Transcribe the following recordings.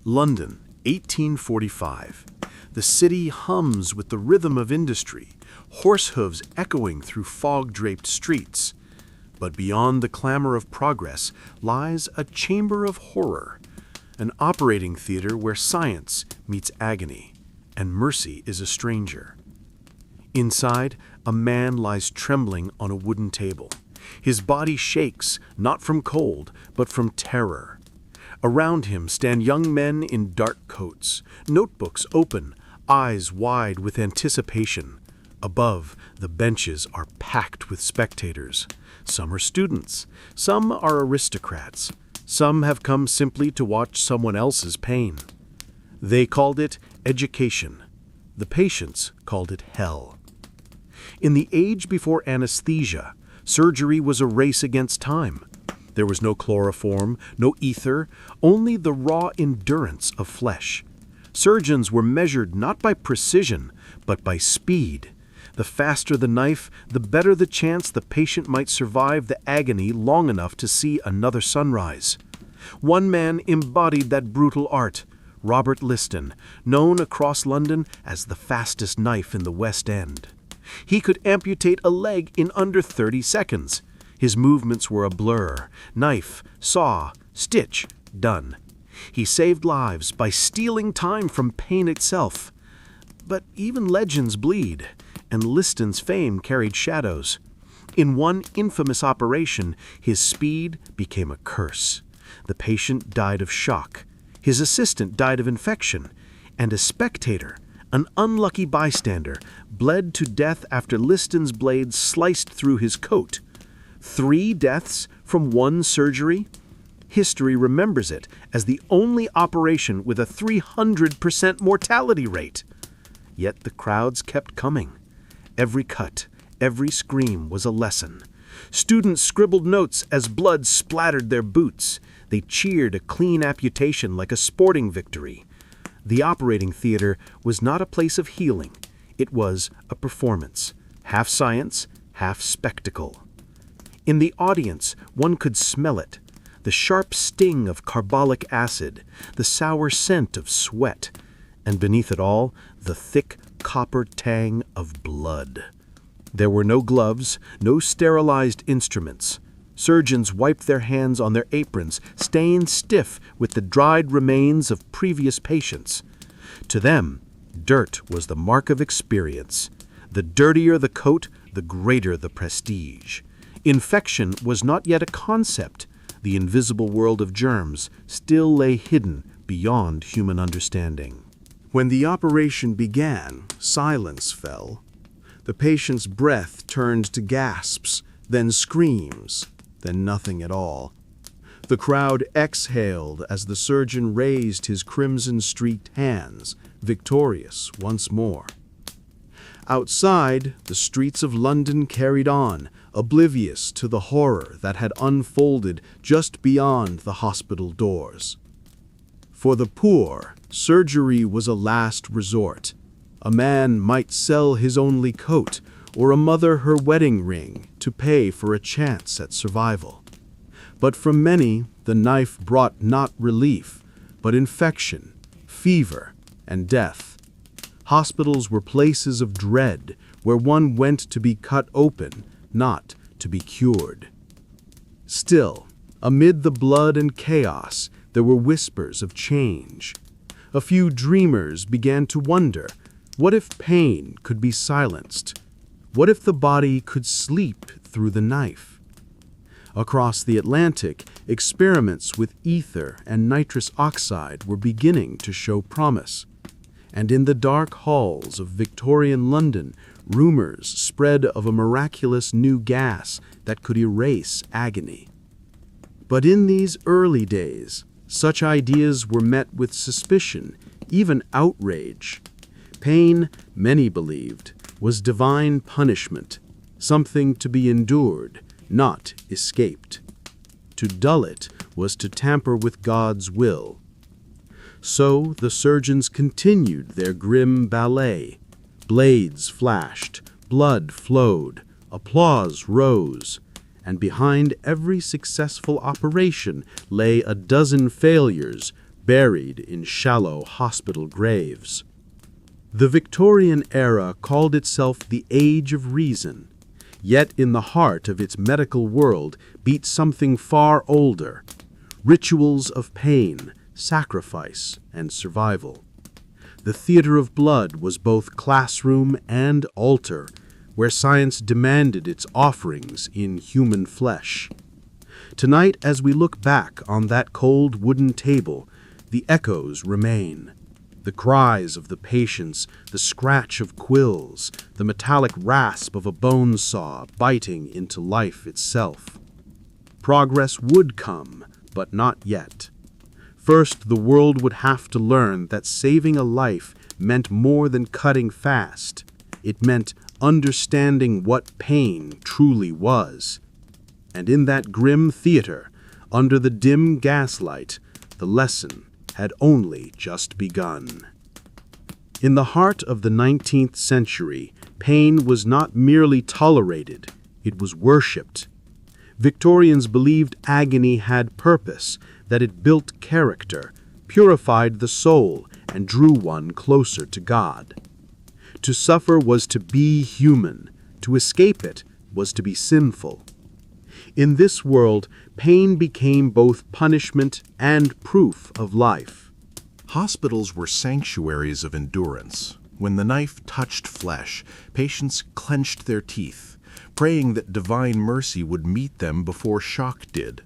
London, 1845. The city hums with the rhythm of industry, horse hooves echoing through fog-draped streets. But beyond the clamor of progress lies a chamber of horror, an operating theater where science meets agony, and mercy is a stranger. Inside, a man lies trembling on a wooden table. His body shakes, not from cold, but from terror. Around him stand young men in dark coats, notebooks open, eyes wide with anticipation. Above, the benches are packed with spectators. Some are students, some are aristocrats, some have come simply to watch someone else's pain. They called it education. The patients called it hell. In the age before anesthesia, surgery was a race against time. There was no chloroform, no ether, only the raw endurance of flesh. Surgeons were measured not by precision, but by speed. The faster the knife, the better the chance the patient might survive the agony long enough to see another sunrise. One man embodied that brutal art, Robert Liston, known across London as the fastest knife in the West End. He could amputate a leg in under 30 seconds. His movements were a blur. Knife, saw, stitch, done. He saved lives by stealing time from pain itself. But even legends bleed, and Liston's fame carried shadows. In one infamous operation, his speed became a curse. The patient died of shock. His assistant died of infection. And a spectator, an unlucky bystander, bled to death after Liston's blade sliced through his coat. 3 deaths from one surgery? History remembers it as the only operation with a 300% mortality rate. Yet the crowds kept coming. Every cut, every scream was a lesson. Students scribbled notes as blood splattered their boots. They cheered a clean amputation like a sporting victory. The operating theater was not a place of healing. It was a performance, half science, half spectacle. In the audience, one could smell it, the sharp sting of carbolic acid, the sour scent of sweat, and beneath it all, the thick copper tang of blood. There were no gloves, no sterilized instruments. Surgeons wiped their hands on their aprons, stained stiff with the dried remains of previous patients. To them, dirt was the mark of experience. The dirtier the coat, the greater the prestige. Infection was not yet a concept. The invisible world of germs still lay hidden beyond human understanding. When the operation began, silence fell. The patient's breath turned to gasps, then screams, then nothing at all. The crowd exhaled as the surgeon raised his crimson-streaked hands, victorious once more. Outside, the streets of London carried on, oblivious to the horror that had unfolded just beyond the hospital doors. For the poor, surgery was a last resort. A man might sell his only coat, or a mother her wedding ring, to pay for a chance at survival. But for many, the knife brought not relief, but infection, fever, and death. Hospitals were places of dread, where one went to be cut open, not to be cured. Still, amid the blood and chaos, there were whispers of change. A few dreamers began to wonder, what if pain could be silenced? What if the body could sleep through the knife? Across the Atlantic, experiments with ether and nitrous oxide were beginning to show promise. And in the dark halls of Victorian London, rumors spread of a miraculous new gas that could erase agony. But in these early days, such ideas were met with suspicion, even outrage. Pain, many believed, was divine punishment, something to be endured, not escaped. To dull it was to tamper with God's will. So the surgeons continued their grim ballet. Blades flashed, blood flowed, applause rose, and behind every successful operation lay a dozen failures buried in shallow hospital graves. The Victorian era called itself the Age of Reason, yet in the heart of its medical world beat something far older: rituals of pain, sacrifice, and survival. The theater of blood was both classroom and altar, where science demanded its offerings in human flesh. Tonight, as we look back on that cold wooden table, the echoes remain. The cries of the patients, the scratch of quills, the metallic rasp of a bone saw biting into life itself. Progress would come, but not yet. First, the world would have to learn that saving a life meant more than cutting fast. It meant understanding what pain truly was. And in that grim theater, under the dim gaslight, the lesson had only just begun. In the heart of the 19th century, pain was not merely tolerated, it was worshipped. Victorians believed agony had purpose, that it built character, purified the soul, and drew one closer to God. To suffer was to be human, to escape it was to be sinful. In this world, pain became both punishment and proof of life. Hospitals were sanctuaries of endurance. When the knife touched flesh, patients clenched their teeth, praying that divine mercy would meet them before shock did.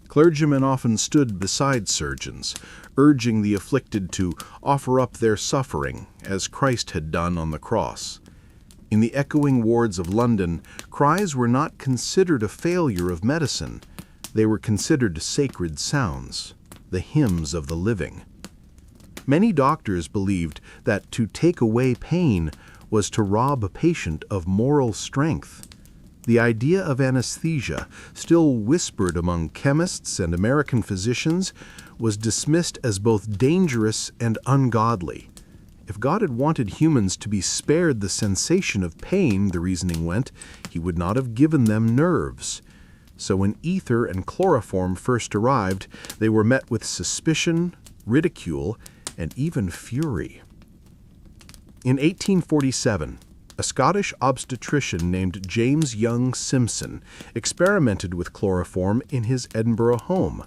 Clergymen often stood beside surgeons, urging the afflicted to offer up their suffering, as Christ had done on the cross. In the echoing wards of London, cries were not considered a failure of medicine. They were considered sacred sounds, the hymns of the living. Many doctors believed that to take away pain was to rob a patient of moral strength. The idea of anesthesia, still whispered among chemists and American physicians, was dismissed as both dangerous and ungodly. If God had wanted humans to be spared the sensation of pain, the reasoning went, he would not have given them nerves. So when ether and chloroform first arrived, they were met with suspicion, ridicule, and even fury. In 1847, a Scottish obstetrician named James Young Simpson experimented with chloroform in his Edinburgh home.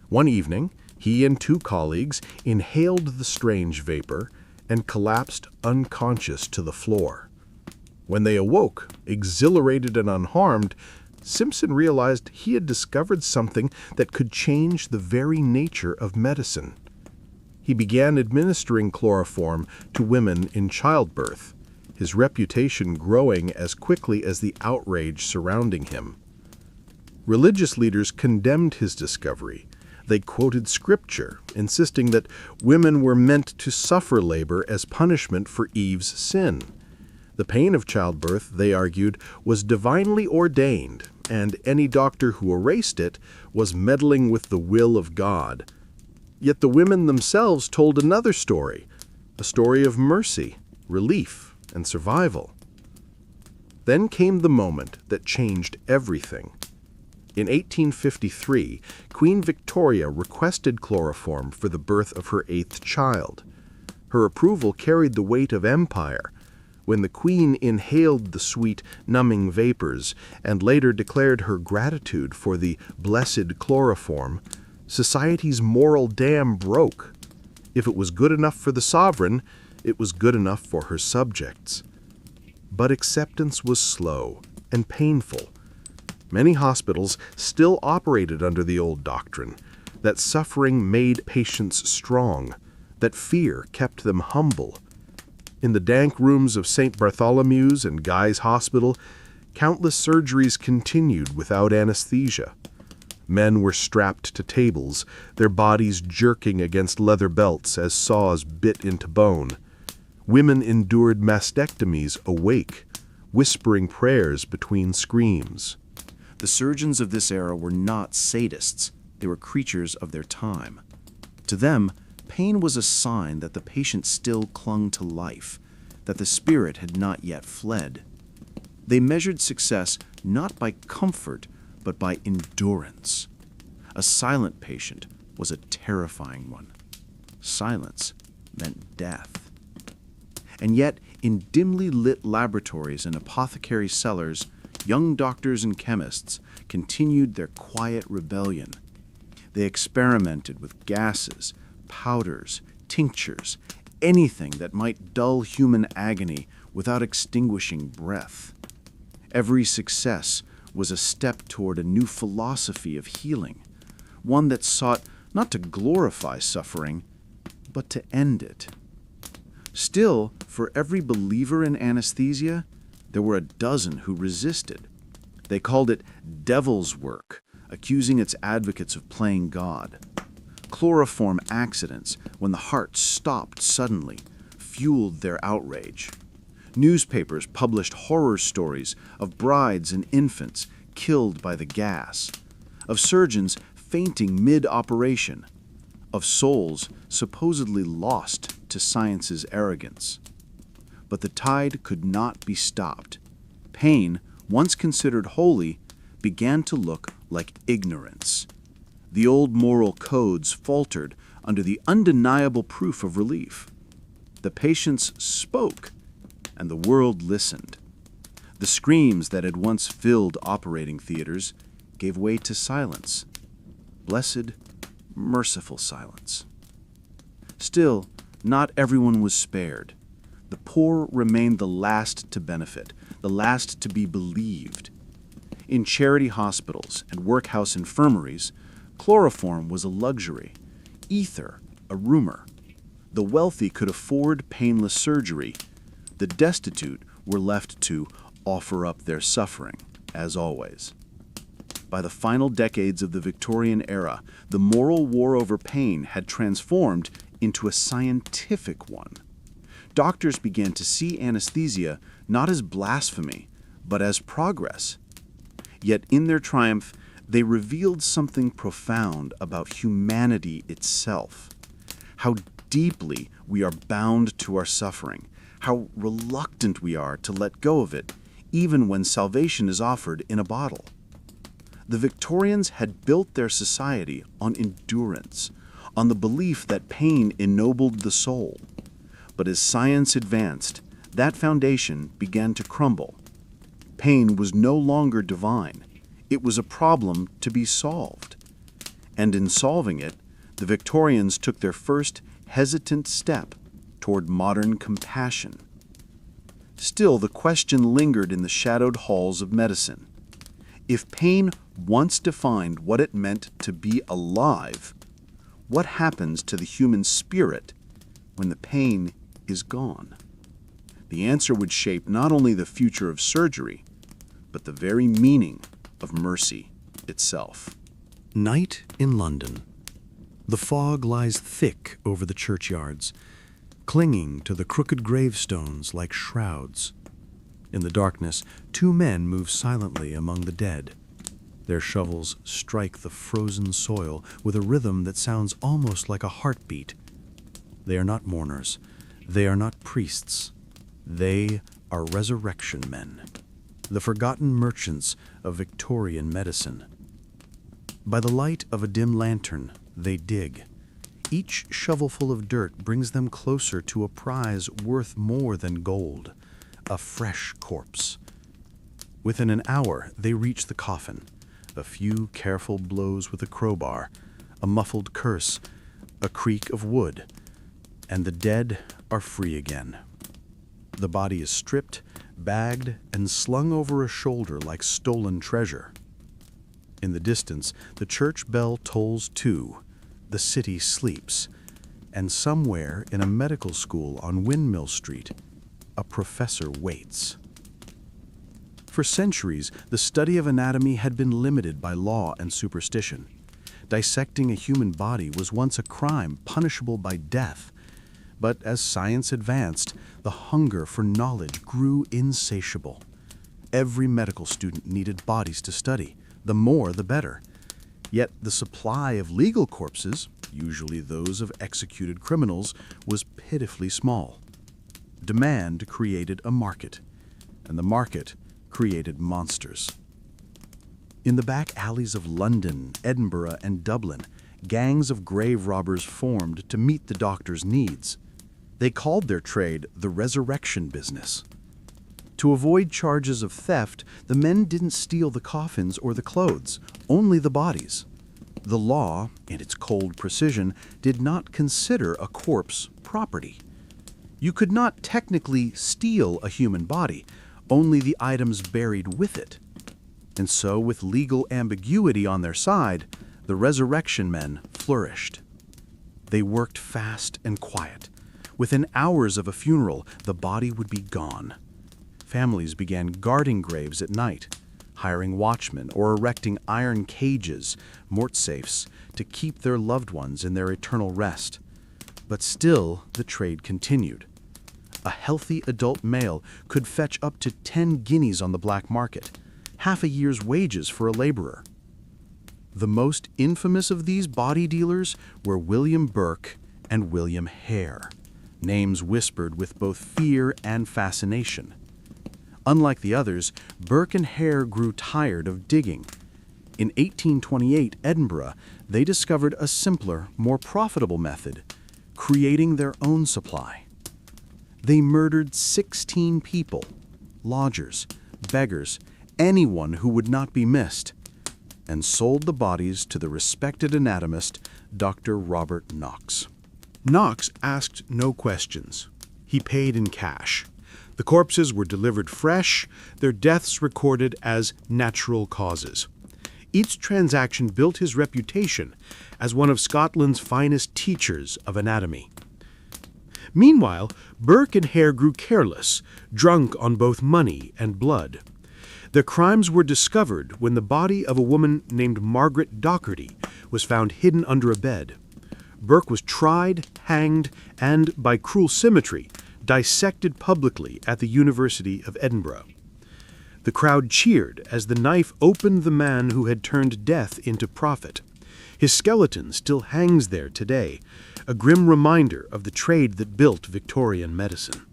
One evening, he and two colleagues inhaled the strange vapor and collapsed unconscious to the floor. When they awoke, exhilarated and unharmed, Simpson realized he had discovered something that could change the very nature of medicine. He began administering chloroform to women in childbirth, his reputation growing as quickly as the outrage surrounding him. Religious leaders condemned his discovery. They quoted scripture, insisting that women were meant to suffer labor as punishment for Eve's sin. The pain of childbirth, they argued, was divinely ordained, and any doctor who erased it was meddling with the will of God. Yet the women themselves told another story, a story of mercy, relief, and survival. Then came the moment that changed everything. In 1853, Queen Victoria requested chloroform for the birth of her 8th child. Her approval carried the weight of empire. When the Queen inhaled the sweet, numbing vapors and later declared her gratitude for the blessed chloroform, society's moral dam broke. If it was good enough for the sovereign, it was good enough for her subjects. But acceptance was slow and painful. Many hospitals still operated under the old doctrine that suffering made patients strong, that fear kept them humble. In the dank rooms of St. Bartholomew's and Guy's Hospital, countless surgeries continued without anesthesia. Men were strapped to tables, their bodies jerking against leather belts as saws bit into bone. Women endured mastectomies awake, whispering prayers between screams. The surgeons of this era were not sadists. They were creatures of their time. To them, pain was a sign that the patient still clung to life, that the spirit had not yet fled. They measured success not by comfort, but by endurance. A silent patient was a terrifying one. silence meant death. And yet, in dimly lit laboratories and apothecary cellars, young doctors and chemists continued their quiet rebellion. They experimented with gases, powders, tinctures, anything that might dull human agony without extinguishing breath. Every success was a step toward a new philosophy of healing, one that sought not to glorify suffering, but to end it. Still, for every believer in anesthesia, there were a dozen who resisted. They called it devil's work, accusing its advocates of playing God. Chloroform accidents, when the heart stopped suddenly, fueled their outrage. Newspapers published horror stories of brides and infants killed by the gas, of surgeons fainting mid-operation, of souls supposedly lost to science's arrogance. But the tide could not be stopped. Pain, once considered holy, began to look like ignorance. The old moral codes faltered under the undeniable proof of relief. The patients spoke, and the world listened. The screams that had once filled operating theaters gave way to silence. Blessed, merciful silence. Still, not everyone was spared. The poor remained the last to benefit, the last to be believed. In charity hospitals and workhouse infirmaries, chloroform was a luxury, ether a rumor. The wealthy could afford painless surgery. The destitute were left to offer up their suffering, as always. By the final decades of the Victorian era, the moral war over pain had transformed into a scientific one. Doctors began to see anesthesia not as blasphemy, but as progress. Yet in their triumph, they revealed something profound about humanity itself. How deeply we are bound to our suffering, how reluctant we are to let go of it, even when salvation is offered in a bottle. The Victorians had built their society on endurance, on the belief that pain ennobled the soul. But as science advanced, that foundation began to crumble. Pain was no longer divine. It was a problem to be solved. And in solving it, the Victorians took their first hesitant step toward modern compassion. Still, the question lingered in the shadowed halls of medicine. If pain once defined what it meant to be alive, what happens to the human spirit when the pain is gone? The answer would shape not only the future of surgery, but the very meaning of mercy itself. Night in London. The fog lies thick over the churchyards, clinging to the crooked gravestones like shrouds. In the darkness, two men move silently among the dead. Their shovels strike the frozen soil with a rhythm that sounds almost like a heartbeat. They are not mourners. They are not priests. They are resurrection men, the forgotten merchants of Victorian medicine. By the light of a dim lantern, they dig. Each shovelful of dirt brings them closer to a prize worth more than gold, a fresh corpse. Within an hour, they reach the coffin. A few careful blows with a crowbar, a muffled curse, a creak of wood, and the dead are free again. The body is stripped, bagged, and slung over a shoulder like stolen treasure. In the distance, the church bell tolls two. The city sleeps, and somewhere in a medical school on Windmill Street, a professor waits. For centuries, the study of anatomy had been limited by law and superstition. Dissecting a human body was once a crime punishable by death. But as science advanced, the hunger for knowledge grew insatiable. Every medical student needed bodies to study, the more the better. Yet the supply of legal corpses, usually those of executed criminals, was pitifully small. Demand created a market, and the market created monsters. In the back alleys of London, Edinburgh, and Dublin, gangs of grave robbers formed to meet the doctor's needs. They called their trade the resurrection business. To avoid charges of theft, the men didn't steal the coffins or the clothes, only the bodies. The law, in its cold precision, did not consider a corpse property. You could not technically steal a human body, only the items buried with it. And so, with legal ambiguity on their side, the resurrection men flourished. They worked fast and quiet. Within hours of a funeral, the body would be gone. Families began guarding graves at night, hiring watchmen or erecting iron cages, mort safes, to keep their loved ones in their eternal rest. But still, the trade continued. A healthy adult male could fetch up to 10 guineas on the black market, half a year's wages for a laborer. The most infamous of these body dealers were William Burke and William Hare, names whispered with both fear and fascination. Unlike the others, Burke and Hare grew tired of digging. In 1828 Edinburgh, they discovered a simpler, more profitable method, creating their own supply. They murdered 16 people, lodgers, beggars, anyone who would not be missed, and sold the bodies to the respected anatomist, Dr. Robert Knox. Knox asked no questions. He paid in cash. The corpses were delivered fresh, their deaths recorded as natural causes. Each transaction built his reputation as one of Scotland's finest teachers of anatomy. Meanwhile, Burke and Hare grew careless, drunk on both money and blood. Their crimes were discovered when the body of a woman named Margaret Docherty was found hidden under a bed. Burke was tried, hanged, and, by cruel symmetry, dissected publicly at the University of Edinburgh. The crowd cheered as the knife opened the man who had turned death into profit. His skeleton still hangs there today, a grim reminder of the trade that built Victorian medicine.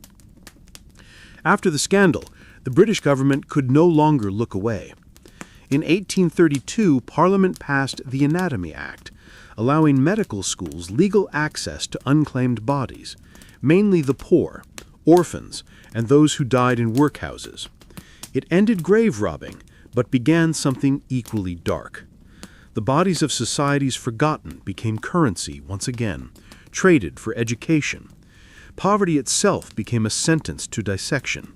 After the scandal, the British government could no longer look away. In 1832, Parliament passed the Anatomy Act, allowing medical schools legal access to unclaimed bodies, mainly the poor, orphans, and those who died in workhouses. It ended grave robbing, but began something equally dark. The bodies of society's forgotten became currency once again, traded for education. Poverty itself became a sentence to dissection.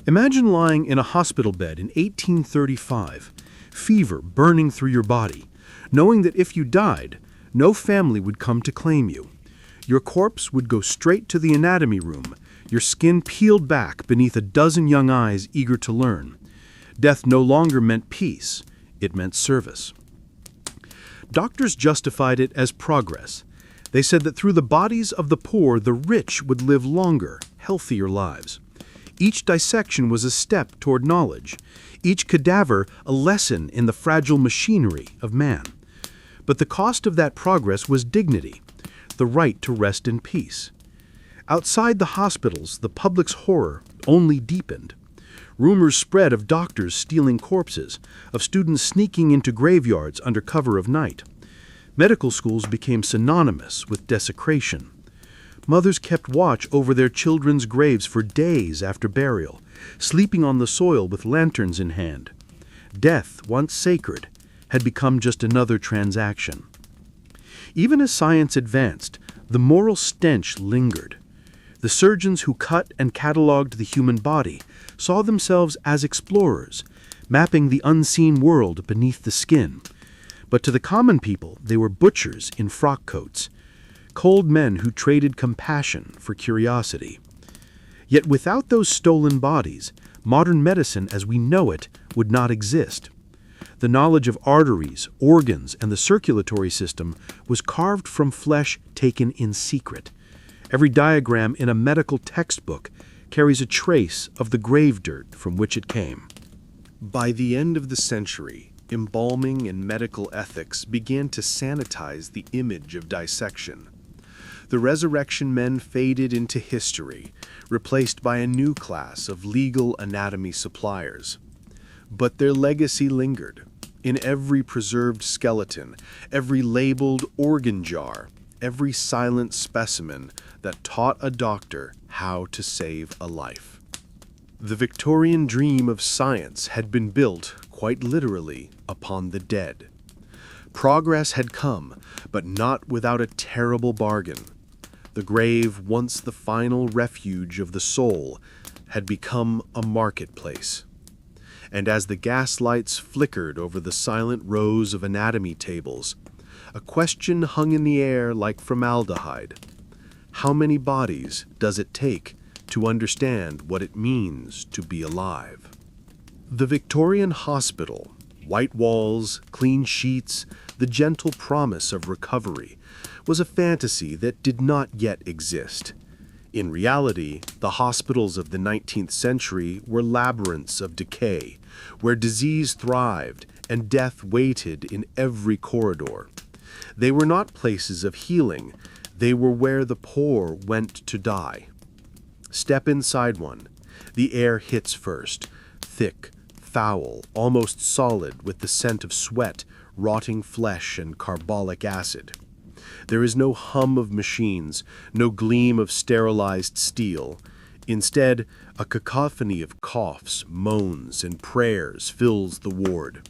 Imagine lying in a hospital bed in 1835, fever burning through your body, knowing that if you died, no family would come to claim you. Your corpse would go straight to the anatomy room, your skin peeled back beneath a dozen young eyes eager to learn. Death no longer meant peace, it meant service. Doctors justified it as progress. They said that through the bodies of the poor, the rich would live longer, healthier lives. Each dissection was a step toward knowledge, each cadaver a lesson in the fragile machinery of man. But the cost of that progress was dignity, the right to rest in peace. Outside the hospitals, the public's horror only deepened. Rumors spread of doctors stealing corpses, of students sneaking into graveyards under cover of night. Medical schools became synonymous with desecration. Mothers kept watch over their children's graves for days after burial, sleeping on the soil with lanterns in hand. Death, once sacred, had become just another transaction. Even as science advanced, the moral stench lingered. The surgeons who cut and catalogued the human body saw themselves as explorers, mapping the unseen world beneath the skin. But to the common people, they were butchers in frock coats, cold men who traded compassion for curiosity. Yet without those stolen bodies, modern medicine as we know it would not exist. The knowledge of arteries, organs, and the circulatory system was carved from flesh taken in secret. Every diagram in a medical textbook carries a trace of the grave dirt from which it came. By the end of the century, embalming and medical ethics began to sanitize the image of dissection. The resurrection men faded into history, replaced by a new class of legal anatomy suppliers. But their legacy lingered. In every preserved skeleton, every labeled organ jar, every silent specimen that taught a doctor how to save a life. The Victorian dream of science had been built, quite literally, upon the dead. Progress had come, but not without a terrible bargain. The grave, once the final refuge of the soul, had become a marketplace. And as the gaslights flickered over the silent rows of anatomy tables, a question hung in the air like formaldehyde. How many bodies does it take to understand what it means to be alive? The Victorian hospital, white walls, clean sheets, the gentle promise of recovery, was a fantasy that did not yet exist. In reality, the hospitals of the 19th century were labyrinths of decay, where disease thrived and death waited in every corridor. They were not places of healing, they were where the poor went to die. Step inside one. The air hits first, thick, foul, almost solid with the scent of sweat, rotting flesh, and carbolic acid. There is no hum of machines, no gleam of sterilized steel. Instead, a cacophony of coughs, moans, and prayers fills the ward.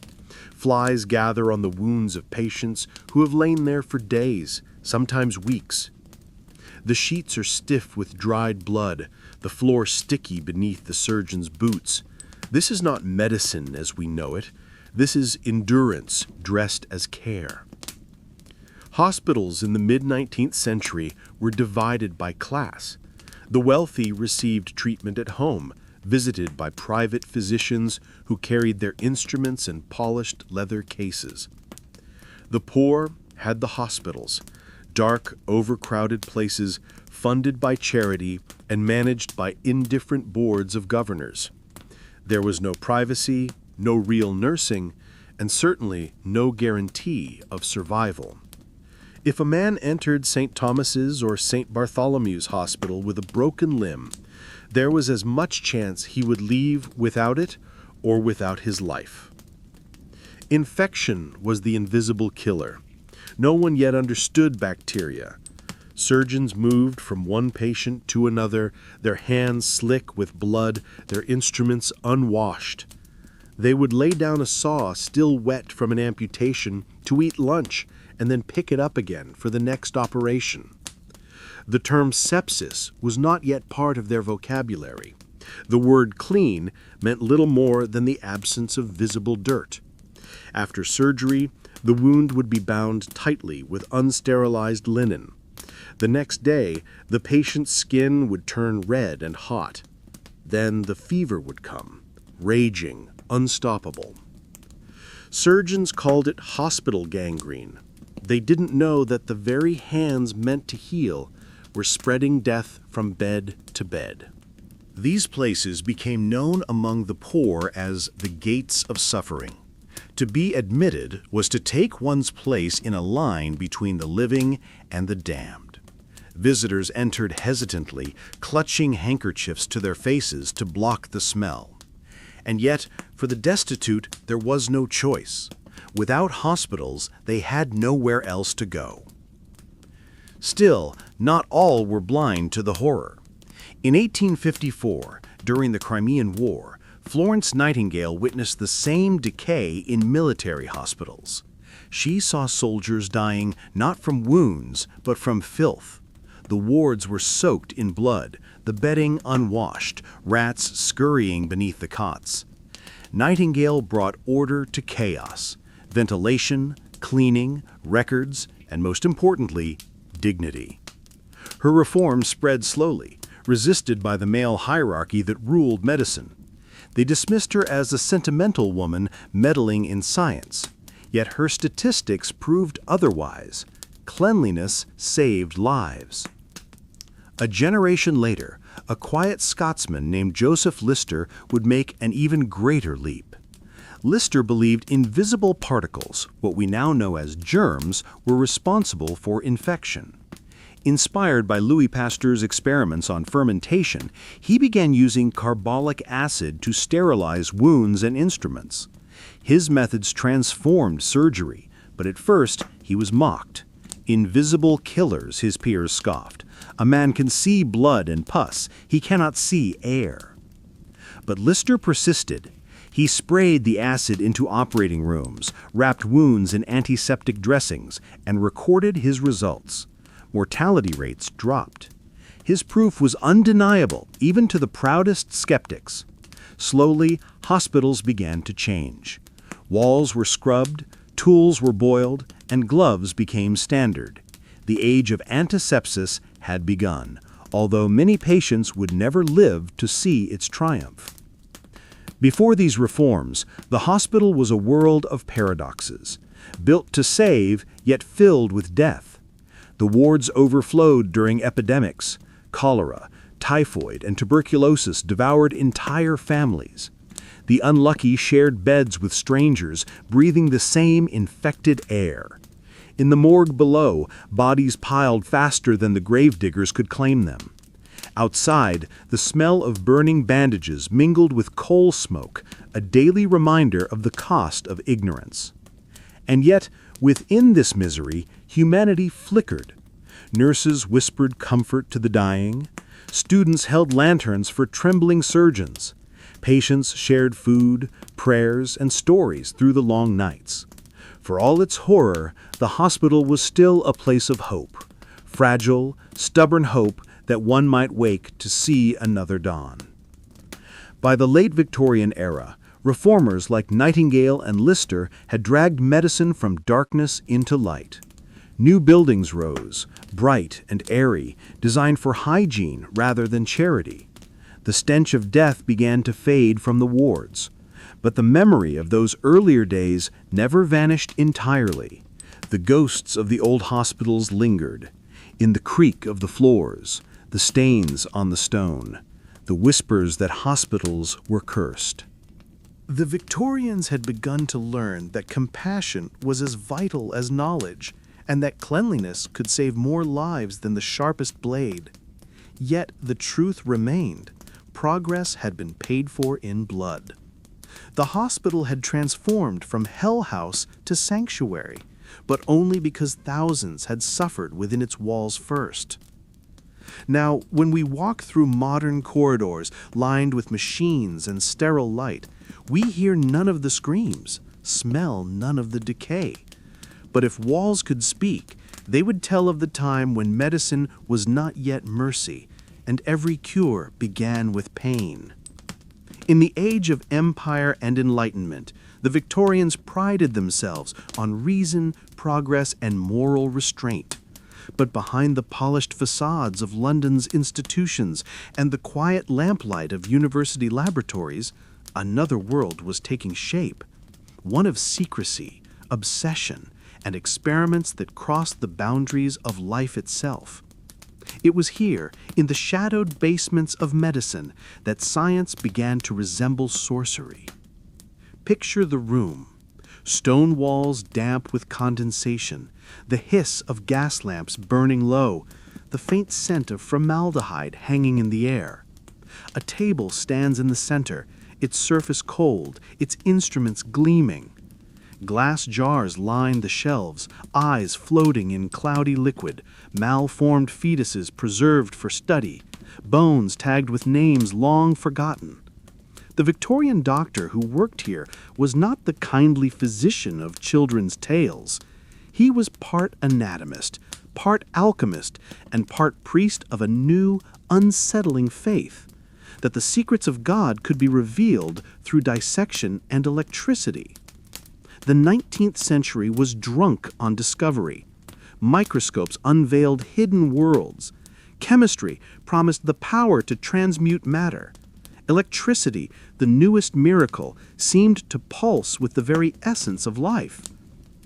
Flies gather on the wounds of patients who have lain there for days, sometimes weeks. The sheets are stiff with dried blood, the floor sticky beneath the surgeon's boots. This is not medicine as we know it. This is endurance dressed as care. Hospitals in the mid-19th century were divided by class. The wealthy received treatment at home, visited by private physicians who carried their instruments in polished leather cases. The poor had the hospitals, dark, overcrowded places funded by charity and managed by indifferent boards of governors. There was no privacy, no real nursing, and certainly no guarantee of survival. If a man entered St. Thomas's or St. Bartholomew's Hospital with a broken limb, there was as much chance he would leave without it or without his life. Infection was the invisible killer. No one yet understood bacteria. Surgeons moved from one patient to another, their hands slick with blood, their instruments unwashed. They would lay down a saw still wet from an amputation to eat lunch and then pick it up again for the next operation. The term sepsis was not yet part of their vocabulary. The word clean meant little more than the absence of visible dirt. After surgery, the wound would be bound tightly with unsterilized linen. The next day, the patient's skin would turn red and hot. Then the fever would come, raging, unstoppable. Surgeons called it hospital gangrene. They didn't know that the very hands meant to heal were spreading death from bed to bed. These places became known among the poor as the gates of suffering. To be admitted was to take one's place in a line between the living and the damned. Visitors entered hesitantly, clutching handkerchiefs to their faces to block the smell. And yet, for the destitute, there was no choice. Without hospitals, they had nowhere else to go. Still, not all were blind to the horror. In 1854, during the Crimean War, Florence Nightingale witnessed the same decay in military hospitals. She saw soldiers dying not from wounds, but from filth. The wards were soaked in blood, the bedding unwashed, rats scurrying beneath the cots. Nightingale brought order to chaos, ventilation, cleaning, records, and most importantly, dignity. Her reforms spread slowly, resisted by the male hierarchy that ruled medicine. They dismissed her as a sentimental woman meddling in science. Yet her statistics proved otherwise. Cleanliness saved lives. A generation later, a quiet Scotsman named Joseph Lister would make an even greater leap. Lister believed invisible particles, what we now know as germs, were responsible for infection. Inspired by Louis Pasteur's experiments on fermentation, he began using carbolic acid to sterilize wounds and instruments. His methods transformed surgery, but at first he was mocked. Invisible killers, his peers scoffed. A man can see blood and pus, he cannot see air. But Lister persisted. He sprayed the acid into operating rooms, wrapped wounds in antiseptic dressings, and recorded his results. Mortality rates dropped. His proof was undeniable, even to the proudest skeptics. Slowly, hospitals began to change. Walls were scrubbed, tools were boiled, and gloves became standard. The age of antisepsis had begun, although many patients would never live to see its triumph. Before these reforms, the hospital was a world of paradoxes, built to save, yet filled with death. The wards overflowed during epidemics. Cholera, typhoid, and tuberculosis devoured entire families. The unlucky shared beds with strangers, breathing the same infected air. In the morgue below, bodies piled faster than the gravediggers could claim them. Outside, the smell of burning bandages mingled with coal smoke, a daily reminder of the cost of ignorance. And yet, within this misery, humanity flickered. Nurses whispered comfort to the dying. Students held lanterns for trembling surgeons. Patients shared food, prayers, and stories through the long nights. For all its horror, the hospital was still a place of hope. Fragile, stubborn hope that one might wake to see another dawn. By the late Victorian era, reformers like Nightingale and Lister had dragged medicine from darkness into light. New buildings rose, bright and airy, designed for hygiene rather than charity. The stench of death began to fade from the wards. But the memory of those earlier days never vanished entirely. The ghosts of the old hospitals lingered. In the creak of the floors, the stains on the stone, the whispers that hospitals were cursed. The Victorians had begun to learn that compassion was as vital as knowledge, and that cleanliness could save more lives than the sharpest blade. Yet the truth remained. Progress had been paid for in blood. The hospital had transformed from Hellhouse to sanctuary, but only because thousands had suffered within its walls first. Now, when we walk through modern corridors lined with machines and sterile light, we hear none of the screams, smell none of the decay. But if walls could speak, they would tell of the time when medicine was not yet mercy, and every cure began with pain. In the age of empire and enlightenment, the Victorians prided themselves on reason, progress, and moral restraint. But behind the polished facades of London's institutions and the quiet lamplight of university laboratories, another world was taking shape, one of secrecy, obsession, and experiments that crossed the boundaries of life itself. It was here, in the shadowed basements of medicine, that science began to resemble sorcery. Picture the room. Stone walls damp with condensation, the hiss of gas lamps burning low, the faint scent of formaldehyde hanging in the air. A table stands in the center, its surface cold, its instruments gleaming. Glass jars line the shelves, eyes floating in cloudy liquid, malformed fetuses preserved for study, bones tagged with names long forgotten. The Victorian doctor who worked here was not the kindly physician of children's tales. He was part anatomist, part alchemist, and part priest of a new, unsettling faith, that the secrets of God could be revealed through dissection and electricity. The 19th century was drunk on discovery. Microscopes unveiled hidden worlds. Chemistry promised the power to transmute matter. Electricity, the newest miracle, seemed to pulse with the very essence of life.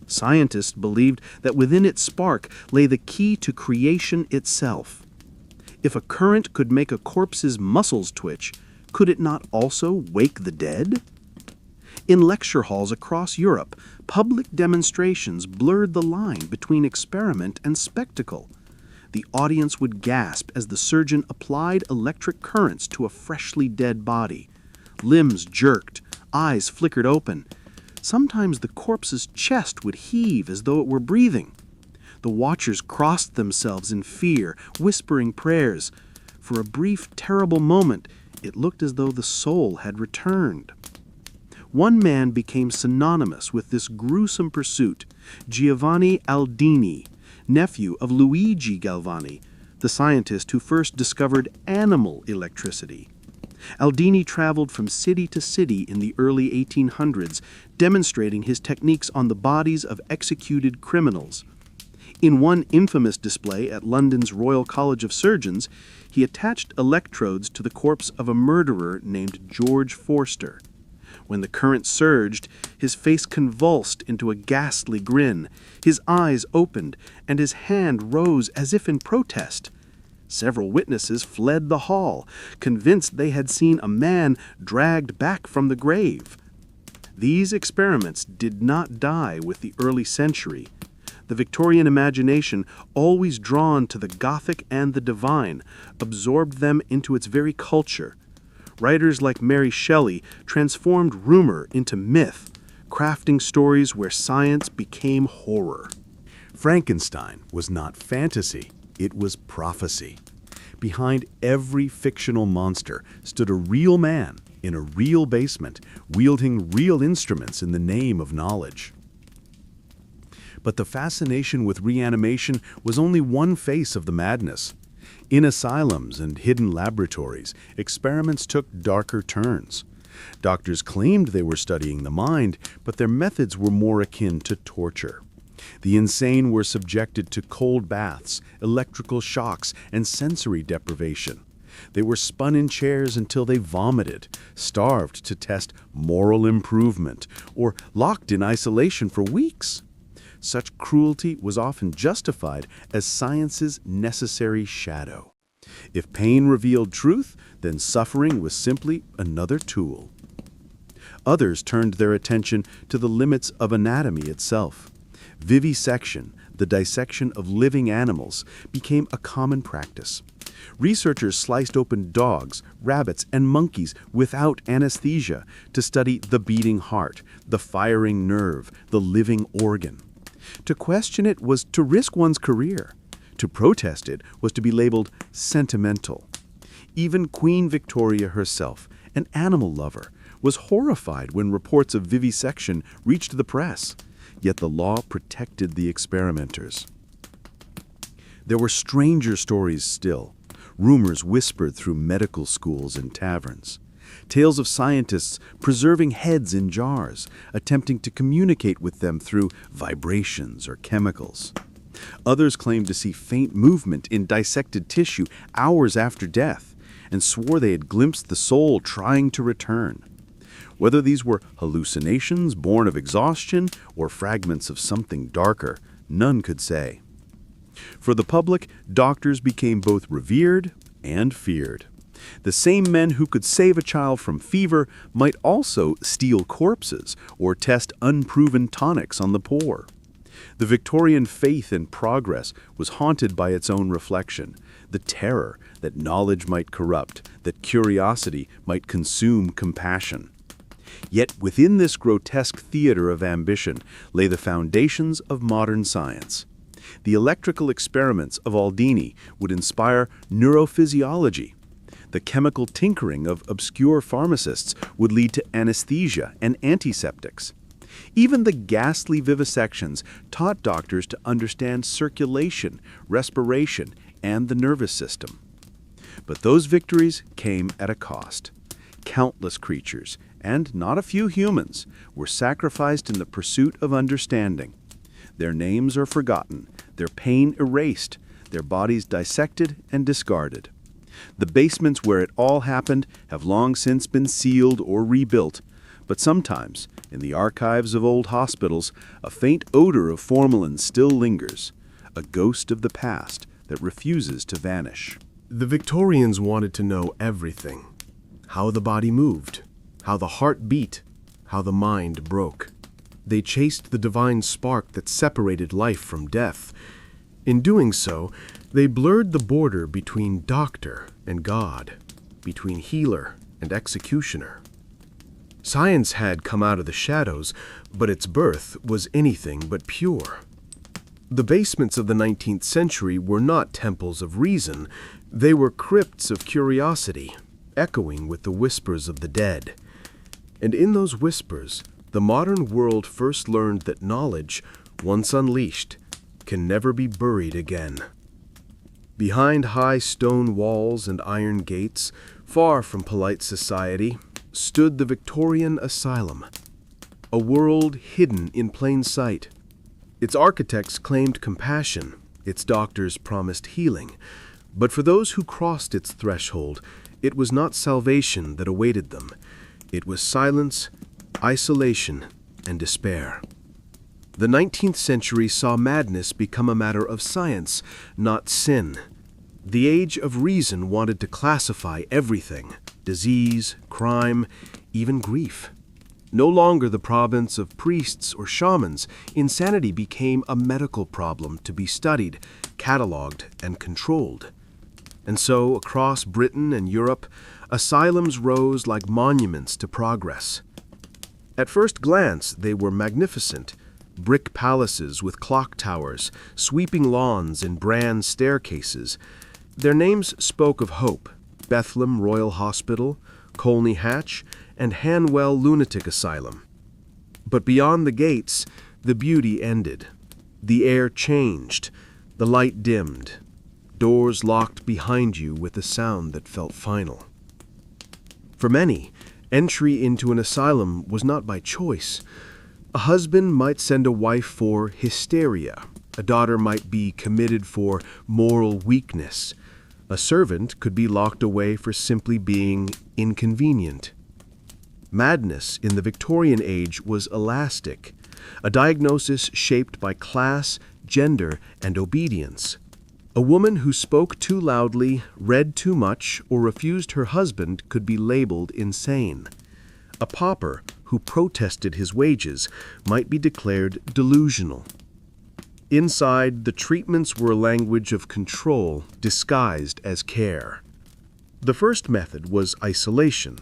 Scientists believed that within its spark lay the key to creation itself. If a current could make a corpse's muscles twitch, could it not also wake the dead? In lecture halls across Europe, public demonstrations blurred the line between experiment and spectacle. The audience would gasp as the surgeon applied electric currents to a freshly dead body. Limbs jerked, eyes flickered open. Sometimes the corpse's chest would heave as though it were breathing. The watchers crossed themselves in fear, whispering prayers. For a brief, terrible moment, it looked as though the soul had returned. One man became synonymous with this gruesome pursuit, Giovanni Aldini, nephew of Luigi Galvani, the scientist who first discovered animal electricity. Aldini traveled from city to city in the early 1800s, demonstrating his techniques on the bodies of executed criminals. In one infamous display at London's Royal College of Surgeons, he attached electrodes to the corpse of a murderer named George Forster. When the current surged, his face convulsed into a ghastly grin, his eyes opened, and his hand rose as if in protest. Several witnesses fled the hall, convinced they had seen a man dragged back from the grave. These experiments did not die with the early century. The Victorian imagination, always drawn to the Gothic and the divine, absorbed them into its very culture. Writers like Mary Shelley transformed rumor into myth, crafting stories where science became horror. Frankenstein was not fantasy, it was prophecy. Behind every fictional monster stood a real man in a real basement, wielding real instruments in the name of knowledge. But the fascination with reanimation was only one face of the madness. In asylums and hidden laboratories, experiments took darker turns. Doctors claimed they were studying the mind, but their methods were more akin to torture. The insane were subjected to cold baths, electrical shocks, and sensory deprivation. They were spun in chairs until they vomited, starved to test moral improvement, or locked in isolation for weeks. Such cruelty was often justified as science's necessary shadow. If pain revealed truth, then suffering was simply another tool. Others turned their attention to the limits of anatomy itself. Vivisection, the dissection of living animals, became a common practice. Researchers sliced open dogs, rabbits, and monkeys without anesthesia to study the beating heart, the firing nerve, the living organ. To question it was to risk one's career. To protest it was to be labeled sentimental. Even Queen Victoria herself, an animal lover, was horrified when reports of vivisection reached the press. Yet the law protected the experimenters. There were stranger stories still, rumors whispered through medical schools and taverns. Tales of scientists preserving heads in jars, attempting to communicate with them through vibrations or chemicals. Others claimed to see faint movement in dissected tissue hours after death, and swore they had glimpsed the soul trying to return. Whether these were hallucinations born of exhaustion or fragments of something darker, none could say. For the public, doctors became both revered and feared. The same men who could save a child from fever might also steal corpses or test unproven tonics on the poor. The Victorian faith in progress was haunted by its own reflection, the terror that knowledge might corrupt, that curiosity might consume compassion. Yet within this grotesque theater of ambition lay the foundations of modern science. The electrical experiments of Aldini would inspire neurophysiology. The chemical tinkering of obscure pharmacists would lead to anesthesia and antiseptics. Even the ghastly vivisections taught doctors to understand circulation, respiration, and the nervous system. But those victories came at a cost. Countless creatures, and not a few humans, were sacrificed in the pursuit of understanding. Their names are forgotten, their pain erased, their bodies dissected and discarded. The basements where it all happened have long since been sealed or rebuilt, but sometimes, in the archives of old hospitals, a faint odor of formalin still lingers, a ghost of the past that refuses to vanish. The Victorians wanted to know everything. How the body moved, how the heart beat, how the mind broke. They chased the divine spark that separated life from death. In doing so, they blurred the border between doctor and God, between healer and executioner. Science had come out of the shadows, but its birth was anything but pure. The basements of the 19th century were not temples of reason, they were crypts of curiosity, echoing with the whispers of the dead. And in those whispers, the modern world first learned that knowledge, once unleashed, can never be buried again. Behind high stone walls and iron gates, far from polite society, stood the Victorian Asylum, a world hidden in plain sight. Its architects claimed compassion, its doctors promised healing, but for those who crossed its threshold, it was not salvation that awaited them. It was silence, isolation, and despair. The 19th century saw madness become a matter of science, not sin. The age of reason wanted to classify everything: disease, crime, even grief. No longer the province of priests or shamans, insanity became a medical problem to be studied, catalogued, and controlled. And so, across Britain and Europe, asylums rose like monuments to progress. At first glance, they were magnificent: brick palaces with clock towers, sweeping lawns, and bronze staircases. Their names spoke of hope: Bethlehem Royal Hospital, Colney Hatch, and Hanwell Lunatic Asylum. But beyond the gates, the beauty ended. The air changed, the light dimmed, doors locked behind you with a sound that felt final. For many, entry into an asylum was not by choice. A husband might send a wife for hysteria. A daughter might be committed for moral weakness. A servant could be locked away for simply being inconvenient. Madness in the Victorian age was elastic, a diagnosis shaped by class, gender, and obedience. A woman who spoke too loudly, read too much, or refused her husband could be labeled insane. A pauper who protested his wages might be declared delusional. Inside, the treatments were a language of control disguised as care. The first method was isolation.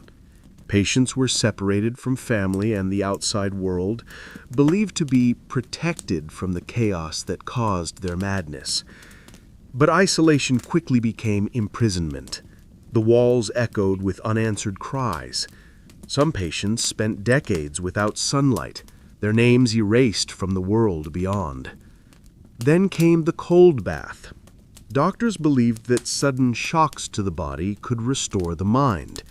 Patients were separated from family and the outside world, believed to be protected from the chaos that caused their madness. But isolation quickly became imprisonment. The walls echoed with unanswered cries. Some patients spent decades without sunlight, their names erased from the world beyond. Then came the cold bath. Doctors believed that sudden shocks to the body could restore the mind.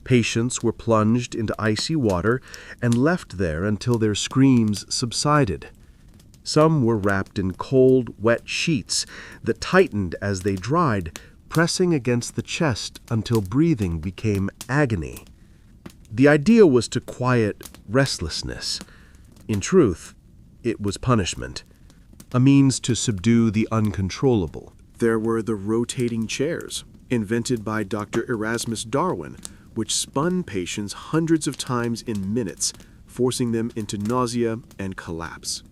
Patients were plunged into icy water and left there until their screams subsided. Some were wrapped in cold, wet sheets that tightened as they dried, pressing against the chest until breathing became agony. The idea was to quiet restlessness. In truth, it was punishment, a means to subdue the uncontrollable. There were the rotating chairs, invented by Dr. Erasmus Darwin, which spun patients hundreds of times in minutes, forcing them into nausea and collapse.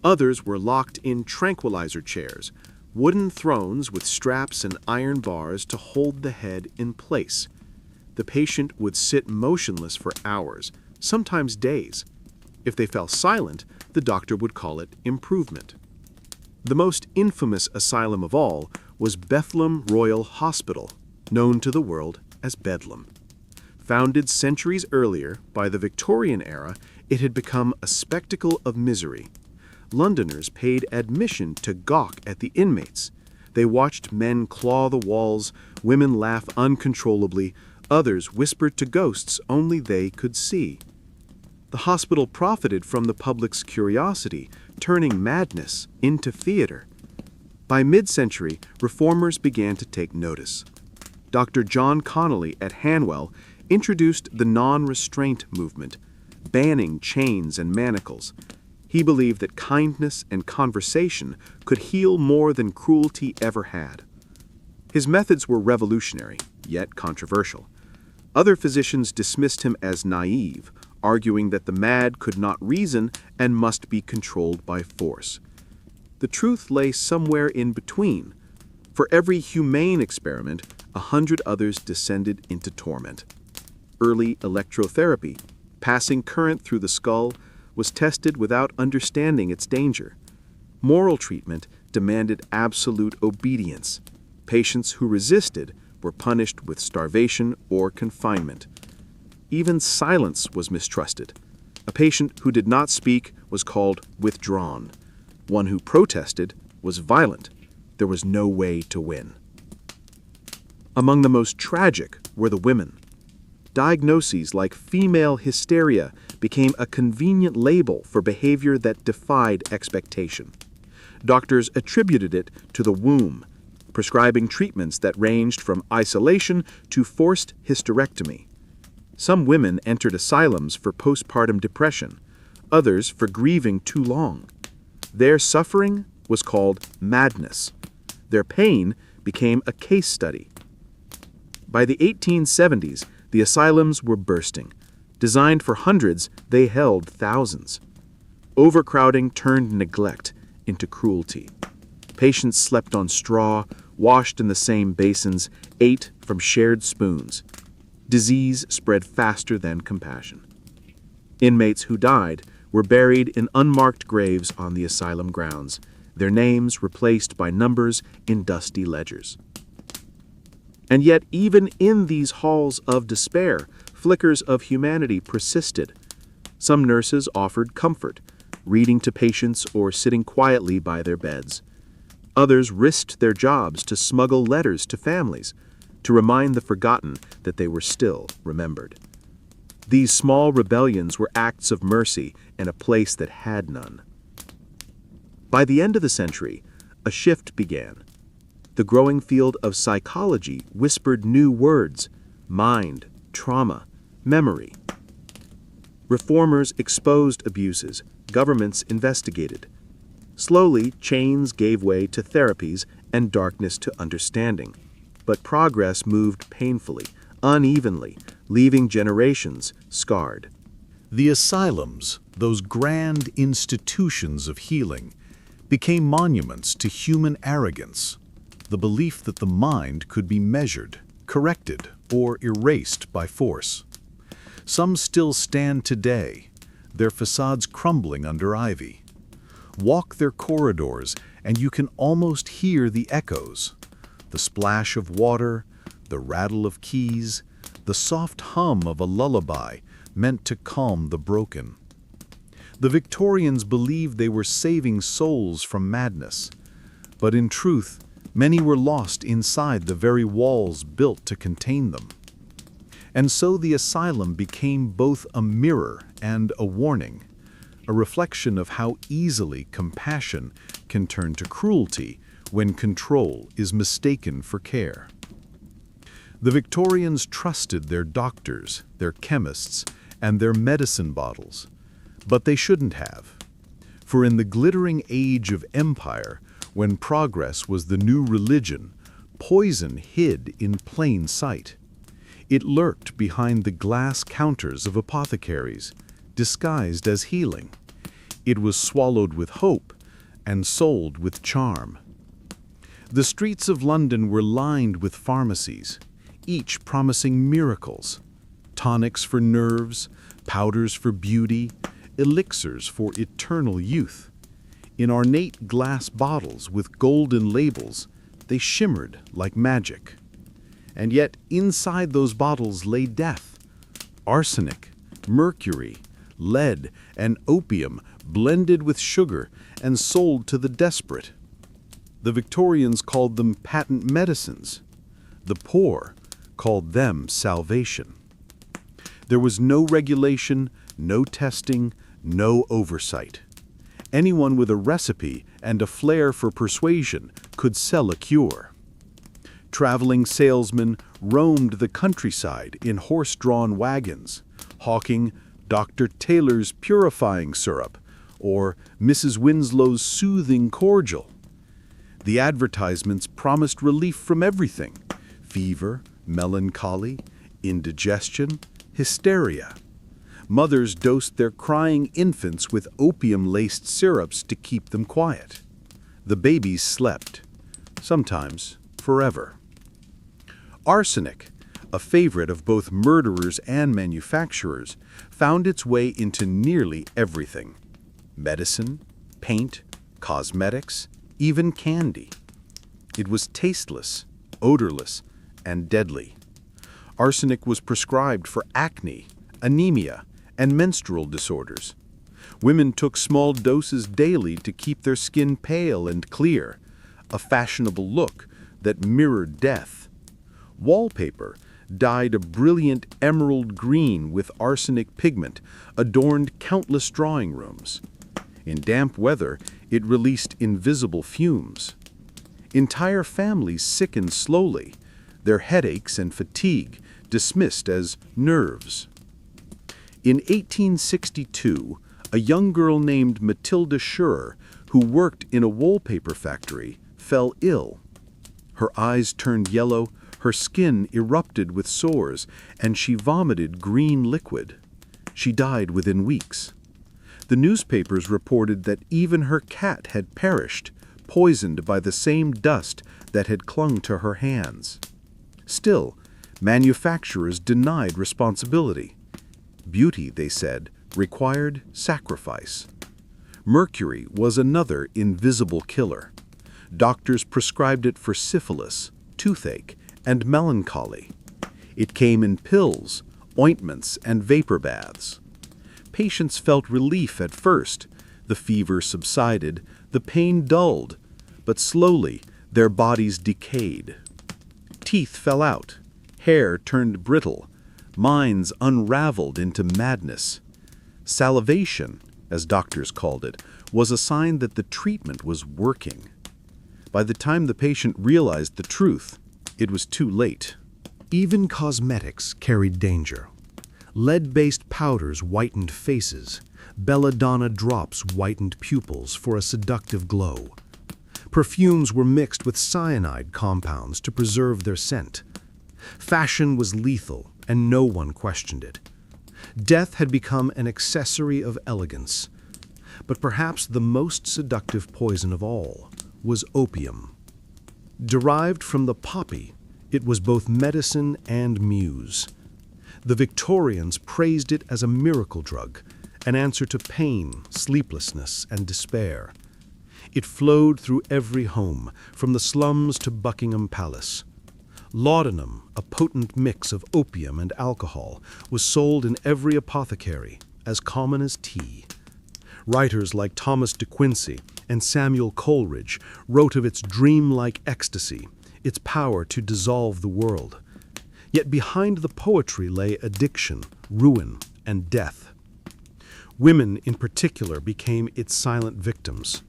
Others were locked in tranquilizer chairs, wooden thrones with straps and iron bars to hold the head in place. The patient would sit motionless for hours, sometimes days. If they fell silent, the doctor would call it improvement. The most infamous asylum of all was Bethlehem Royal Hospital, known to the world as Bedlam. Founded centuries earlier, by the Victorian era, it had become a spectacle of misery. Londoners paid admission to gawk at the inmates. They watched men claw the walls, women laugh uncontrollably, others whispered to ghosts only they could see. The hospital profited from the public's curiosity, turning madness into theater. By mid-century, reformers began to take notice. Dr. John Connolly at Hanwell introduced the non-restraint movement, banning chains and manacles. He believed that kindness and conversation could heal more than cruelty ever had. His methods were revolutionary, yet controversial. Other physicians dismissed him as naive, arguing that the mad could not reason and must be controlled by force. The truth lay somewhere in between. For every humane experiment, 100 others descended into torment. Early electrotherapy, passing current through the skull, was tested without understanding its danger. Moral treatment demanded absolute obedience. Patients who resisted were punished with starvation or confinement. Even silence was mistrusted. A patient who did not speak was called withdrawn. One who protested was violent. There was no way to win. Among the most tragic were the women. Diagnoses like female hysteria became a convenient label for behavior that defied expectation. Doctors attributed it to the womb, prescribing treatments that ranged from isolation to forced hysterectomy. Some women entered asylums for postpartum depression, others for grieving too long. Their suffering was called madness. Their pain became a case study. By the 1870s, the asylums were bursting. Designed for hundreds, they held thousands. Overcrowding turned neglect into cruelty. Patients slept on straw, washed in the same basins, ate from shared spoons. Disease spread faster than compassion. Inmates who died were buried in unmarked graves on the asylum grounds, their names replaced by numbers in dusty ledgers. And yet, even in these halls of despair, flickers of humanity persisted. Some nurses offered comfort, reading to patients or sitting quietly by their beds. Others risked their jobs to smuggle letters to families, to remind the forgotten that they were still remembered. These small rebellions were acts of mercy in a place that had none. By the end of the century, a shift began. The growing field of psychology whispered new words: mind, trauma, memory. Reformers exposed abuses, governments investigated. Slowly, chains gave way to therapies and darkness to understanding. But progress moved painfully, unevenly, leaving generations scarred. The asylums, those grand institutions of healing, became monuments to human arrogance, the belief that the mind could be measured, corrected, or erased by force. Some still stand today, their facades crumbling under ivy. Walk their corridors and you can almost hear the echoes, the splash of water, the rattle of keys, the soft hum of a lullaby meant to calm the broken. The Victorians believed they were saving souls from madness, but in truth, many were lost inside the very walls built to contain them. And so the asylum became both a mirror and a warning, a reflection of how easily compassion can turn to cruelty when control is mistaken for care. The Victorians trusted their doctors, their chemists, and their medicine bottles, but they shouldn't have. For in the glittering age of empire, when progress was the new religion, poison hid in plain sight. It lurked behind the glass counters of apothecaries, disguised as healing. It was swallowed with hope and sold with charm. The streets of London were lined with pharmacies, each promising miracles: tonics for nerves, powders for beauty, elixirs for eternal youth. In ornate glass bottles with golden labels, they shimmered like magic. And yet inside those bottles lay death: arsenic, mercury, lead, and opium blended with sugar and sold to the desperate. The Victorians called them patent medicines. The poor called them salvation. There was no regulation, no testing, no oversight. Anyone with a recipe and a flair for persuasion could sell a cure. Traveling salesmen roamed the countryside in horse-drawn wagons, hawking Dr. Taylor's purifying syrup or Mrs. Winslow's soothing cordial. The advertisements promised relief from everything: fever, melancholy, indigestion, hysteria. Mothers dosed their crying infants with opium-laced syrups to keep them quiet. The babies slept, sometimes forever. Arsenic, a favorite of both murderers and manufacturers, found its way into nearly everything: medicine, paint, cosmetics, even candy. It was tasteless, odorless, and deadly. Arsenic was prescribed for acne, anemia, and menstrual disorders. Women took small doses daily to keep their skin pale and clear, a fashionable look that mirrored death. Wallpaper, dyed a brilliant emerald green with arsenic pigment, adorned countless drawing rooms. In damp weather, it released invisible fumes. Entire families sickened slowly, their headaches and fatigue dismissed as nerves. In 1862, a young girl named Matilda Schurrer, who worked in a wallpaper factory, fell ill. Her eyes turned yellow, her skin erupted with sores, and she vomited green liquid. She died within weeks. The newspapers reported that even her cat had perished, poisoned by the same dust that had clung to her hands. Still, manufacturers denied responsibility. Beauty, they said, required sacrifice. Mercury was another invisible killer. Doctors prescribed it for syphilis, toothache, and melancholy. It came in pills, ointments, and vapor baths. Patients felt relief at first. The fever subsided, the pain dulled, but slowly their bodies decayed. Teeth fell out, hair turned brittle, minds unraveled into madness. Salivation, as doctors called it, was a sign that the treatment was working. By the time the patient realized the truth, it was too late. Even cosmetics carried danger. Lead-based powders whitened faces. Belladonna drops whitened pupils for a seductive glow. Perfumes were mixed with cyanide compounds to preserve their scent. Fashion was lethal, and no one questioned it. Death had become an accessory of elegance. But perhaps the most seductive poison of all was opium. Derived from the poppy, it was both medicine and muse. The Victorians praised it as a miracle drug, an answer to pain, sleeplessness, and despair. It flowed through every home, from the slums to Buckingham Palace. Laudanum, a potent mix of opium and alcohol, was sold in every apothecary, as common as tea. Writers like Thomas de Quincey and Samuel Coleridge wrote of its dreamlike ecstasy, its power to dissolve the world. Yet behind the poetry lay addiction, ruin, and death. Women, in particular, became its silent victims.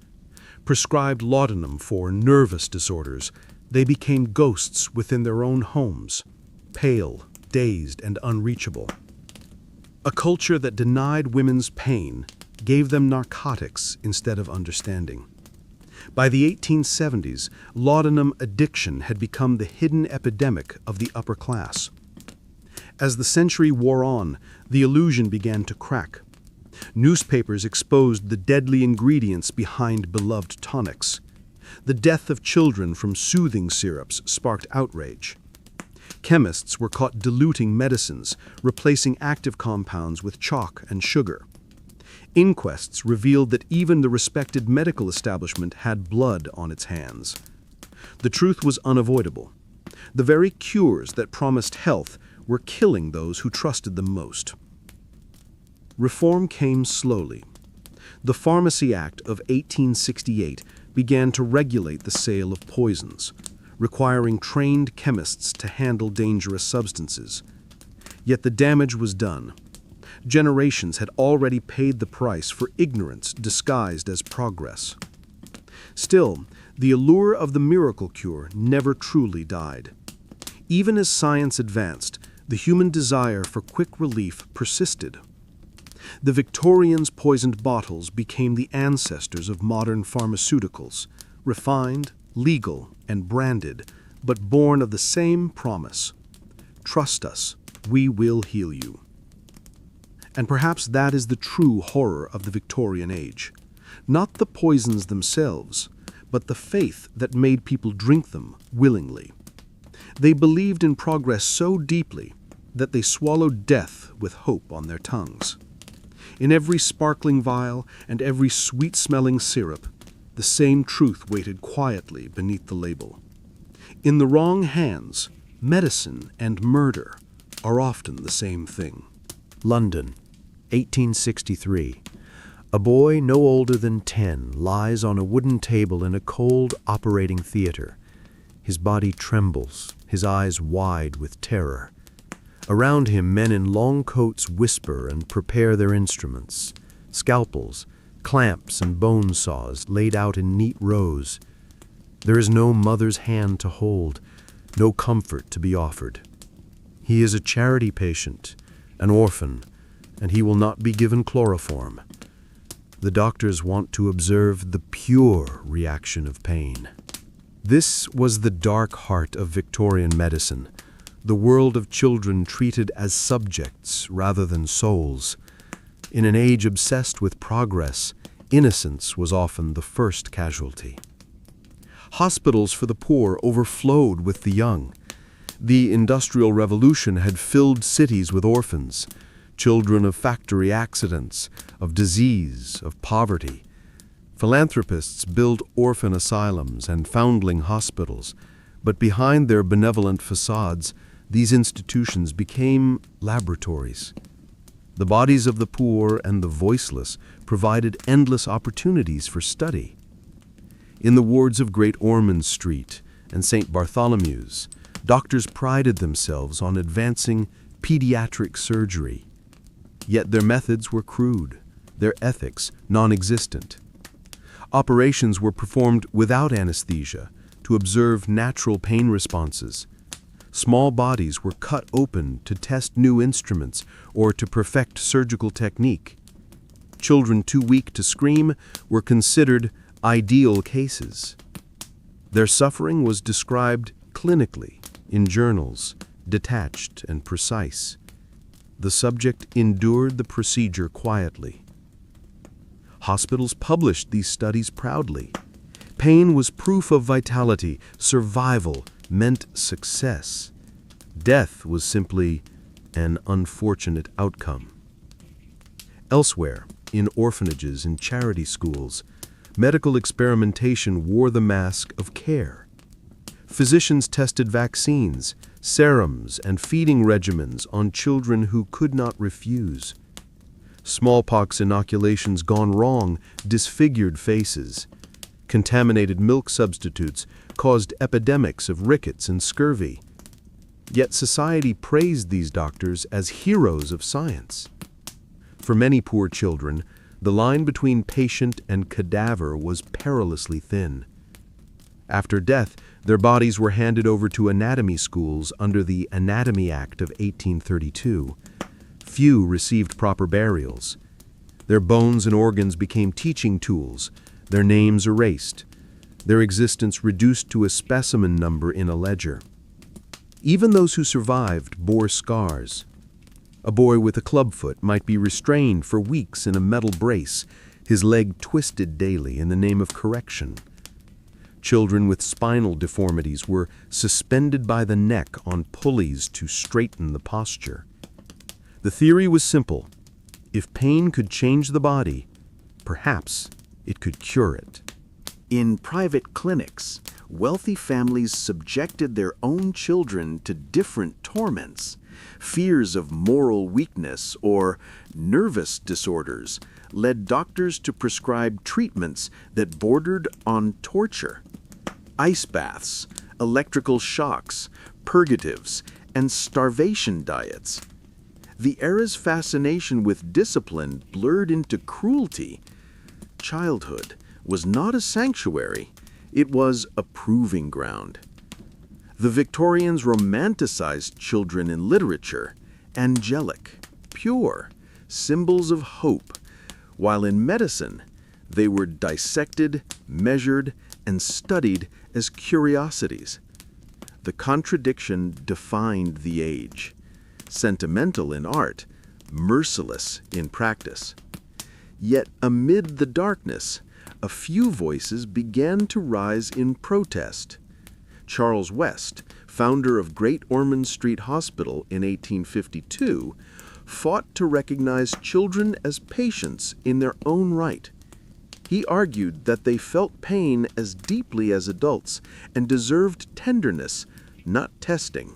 Prescribed laudanum for nervous disorders, they became ghosts within their own homes, pale, dazed, and unreachable. A culture that denied women's pain gave them narcotics instead of understanding. By the 1870s, laudanum addiction had become the hidden epidemic of the upper class. As the century wore on, the illusion began to crack. Newspapers exposed the deadly ingredients behind beloved tonics. The death of children from soothing syrups sparked outrage. Chemists were caught diluting medicines, replacing active compounds with chalk and sugar. Inquests revealed that even the respected medical establishment had blood on its hands. The truth was unavoidable. The very cures that promised health were killing those who trusted them most. Reform came slowly. The Pharmacy Act of 1868 began to regulate the sale of poisons, requiring trained chemists to handle dangerous substances. Yet the damage was done. Generations had already paid the price for ignorance disguised as progress. Still, the allure of the miracle cure never truly died. Even as science advanced, the human desire for quick relief persisted. The Victorians' poisoned bottles became the ancestors of modern pharmaceuticals, refined, legal, and branded, but born of the same promise: trust us, we will heal you. And perhaps that is the true horror of the Victorian age. Not the poisons themselves, but the faith that made people drink them willingly. They believed in progress so deeply that they swallowed death with hope on their tongues. In every sparkling vial and every sweet-smelling syrup, the same truth waited quietly beneath the label. In the wrong hands, medicine and murder are often the same thing. London, 1863. A boy no older than 10 lies on a wooden table in a cold operating theater. His body trembles, his eyes wide with terror. Around him, men in long coats whisper and prepare their instruments. Scalpels, clamps, and bone saws laid out in neat rows. There is no mother's hand to hold, no comfort to be offered. He is a charity patient, an orphan, and he will not be given chloroform. The doctors want to observe the pure reaction of pain. This was the dark heart of Victorian medicine, the world of children treated as subjects rather than souls. In an age obsessed with progress, innocence was often the first casualty. Hospitals for the poor overflowed with the young. The Industrial Revolution had filled cities with orphans, children of factory accidents, of disease, of poverty. Philanthropists built orphan asylums and foundling hospitals, but behind their benevolent facades, these institutions became laboratories. The bodies of the poor and the voiceless provided endless opportunities for study. In the wards of Great Ormond Street and St. Bartholomew's, doctors prided themselves on advancing pediatric surgery. Yet their methods were crude, their ethics non-existent. Operations were performed without anesthesia to observe natural pain responses. Small bodies were cut open to test new instruments or to perfect surgical technique. Children too weak to scream were considered ideal cases. Their suffering was described clinically in journals, detached and precise. The subject endured the procedure quietly. Hospitals published these studies proudly. Pain was proof of vitality, survival meant success. Death was simply an unfortunate outcome. Elsewhere, in orphanages and charity schools, medical experimentation wore the mask of care. Physicians tested vaccines, serums, and feeding regimens on children who could not refuse. Smallpox inoculations gone wrong disfigured faces. Contaminated milk substitutes caused epidemics of rickets and scurvy. Yet society praised these doctors as heroes of science. For many poor children, the line between patient and cadaver was perilously thin. After death, their bodies were handed over to anatomy schools under the Anatomy Act of 1832. Few received proper burials. Their bones and organs became teaching tools, their names erased, their existence reduced to a specimen number in a ledger. Even those who survived bore scars. A boy with a clubfoot might be restrained for weeks in a metal brace, his leg twisted daily in the name of correction. Children with spinal deformities were suspended by the neck on pulleys to straighten the posture. The theory was simple. If pain could change the body, perhaps it could cure it. In private clinics, wealthy families subjected their own children to different torments. Fears of moral weakness or nervous disorders led doctors to prescribe treatments that bordered on torture. Ice baths, electrical shocks, purgatives, and starvation diets. The era's fascination with discipline blurred into cruelty. Childhood was not a sanctuary, it was a proving ground. The Victorians romanticized children in literature, angelic, pure, symbols of hope, while in medicine they were dissected, measured, and studied as curiosities. The contradiction defined the age. Sentimental in art, merciless in practice. Yet amid the darkness, a few voices began to rise in protest. Charles West, founder of Great Ormond Street Hospital in 1852, fought to recognize children as patients in their own right. He argued that they felt pain as deeply as adults and deserved tenderness, not testing.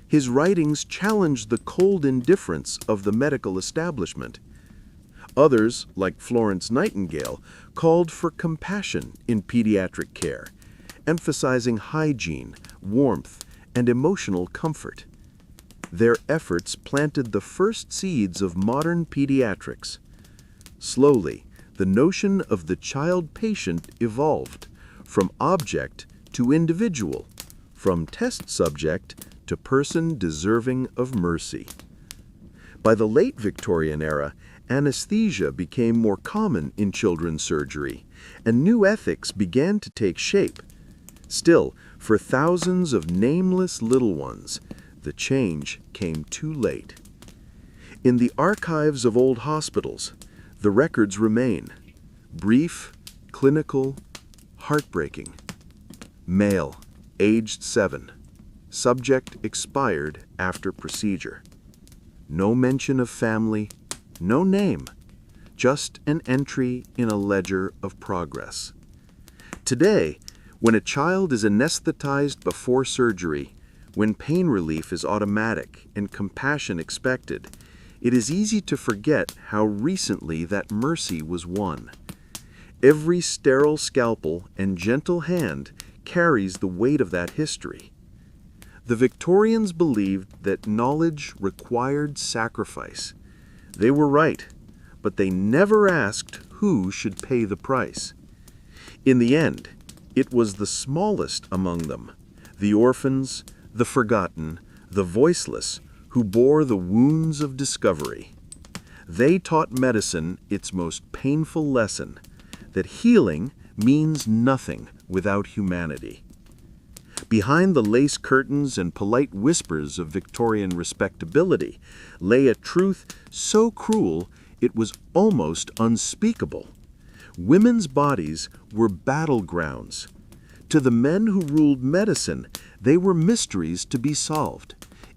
His writings challenged the cold indifference of the medical establishment. Others, like Florence Nightingale, called for compassion in pediatric care, emphasizing hygiene, warmth, and emotional comfort. Their efforts planted the first seeds of modern pediatrics. Slowly, the notion of the child patient evolved, from object to individual, from test subject to person deserving of mercy. By the late Victorian era, anesthesia became more common in children's surgery, and new ethics began to take shape. Still, for thousands of nameless little ones, the change came too late. In the archives of old hospitals, the records remain. Brief, clinical, heartbreaking. Male, aged 7. Subject expired after procedure. No mention of family, no name, just an entry in a ledger of progress. Today, when a child is anesthetized before surgery, when pain relief is automatic and compassion expected, it is easy to forget how recently that mercy was won. Every sterile scalpel and gentle hand carries the weight of that history. The Victorians believed that knowledge required sacrifice. They were right, but they never asked who should pay the price. In the end, it was the smallest among them, the orphans, the forgotten, the voiceless, who bore the wounds of discovery. They taught medicine its most painful lesson, that healing means nothing without humanity. Behind the lace curtains and polite whispers of Victorian respectability lay a truth so cruel it was almost unspeakable. Women's bodies were battlegrounds. To the men who ruled medicine, they were mysteries to be solved,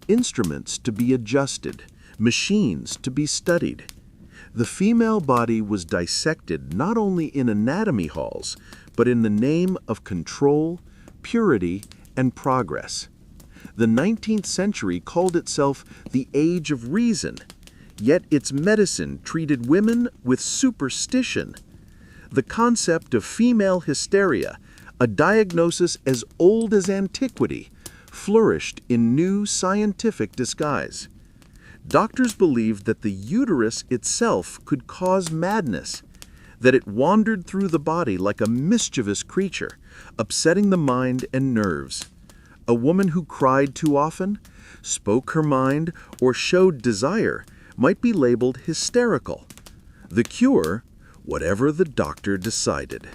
instruments to be adjusted, machines to be studied. The female body was dissected not only in anatomy halls, but in the name of control, purity, and progress. The 19th century called itself the Age of Reason, yet its medicine treated women with superstition. The concept of female hysteria, a diagnosis as old as antiquity, flourished in new scientific disguise. Doctors believed that the uterus itself could cause madness, that it wandered through the body like a mischievous creature, upsetting the mind and nerves. A woman who cried too often, spoke her mind, or showed desire might be labeled hysterical. The cure, whatever the doctor decided.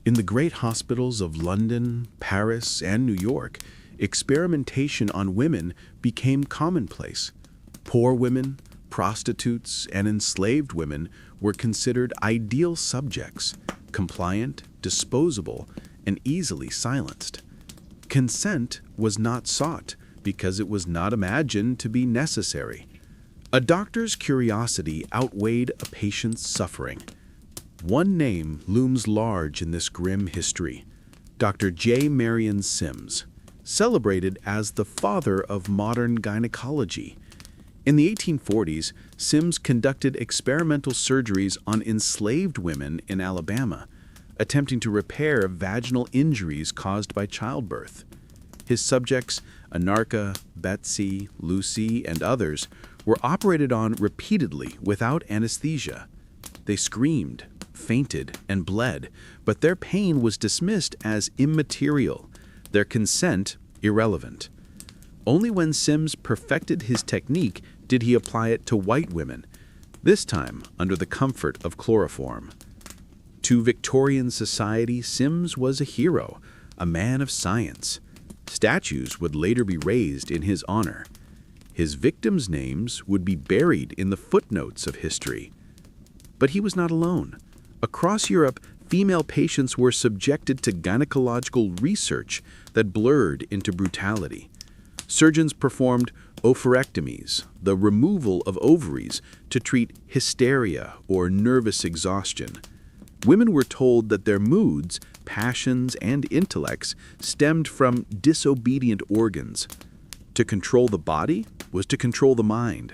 In the great hospitals of London, Paris, and New York, experimentation on women became commonplace. Poor women, prostitutes, and enslaved women were considered ideal subjects, compliant, disposable, and easily silenced. Consent was not sought because it was not imagined to be necessary. A doctor's curiosity outweighed a patient's suffering. One name looms large in this grim history: Dr. J. Marion Sims, celebrated as the father of modern gynecology. In the 1840s, Sims conducted experimental surgeries on enslaved women in Alabama, attempting to repair vaginal injuries caused by childbirth. His subjects, Anarcha, Betsy, Lucy, and others, were operated on repeatedly without anesthesia. They screamed, fainted, and bled, but their pain was dismissed as immaterial, their consent irrelevant. Only when Sims perfected his technique did he apply it to white women, this time under the comfort of chloroform. To Victorian society, Sims was a hero, a man of science. Statues would later be raised in his honor. His victims' names would be buried in the footnotes of history. But he was not alone. Across Europe, female patients were subjected to gynecological research that blurred into brutality. Surgeons performed oophorectomies, the removal of ovaries, to treat hysteria or nervous exhaustion. Women were told that their moods, passions, and intellects stemmed from disobedient organs. To control the body was to control the mind.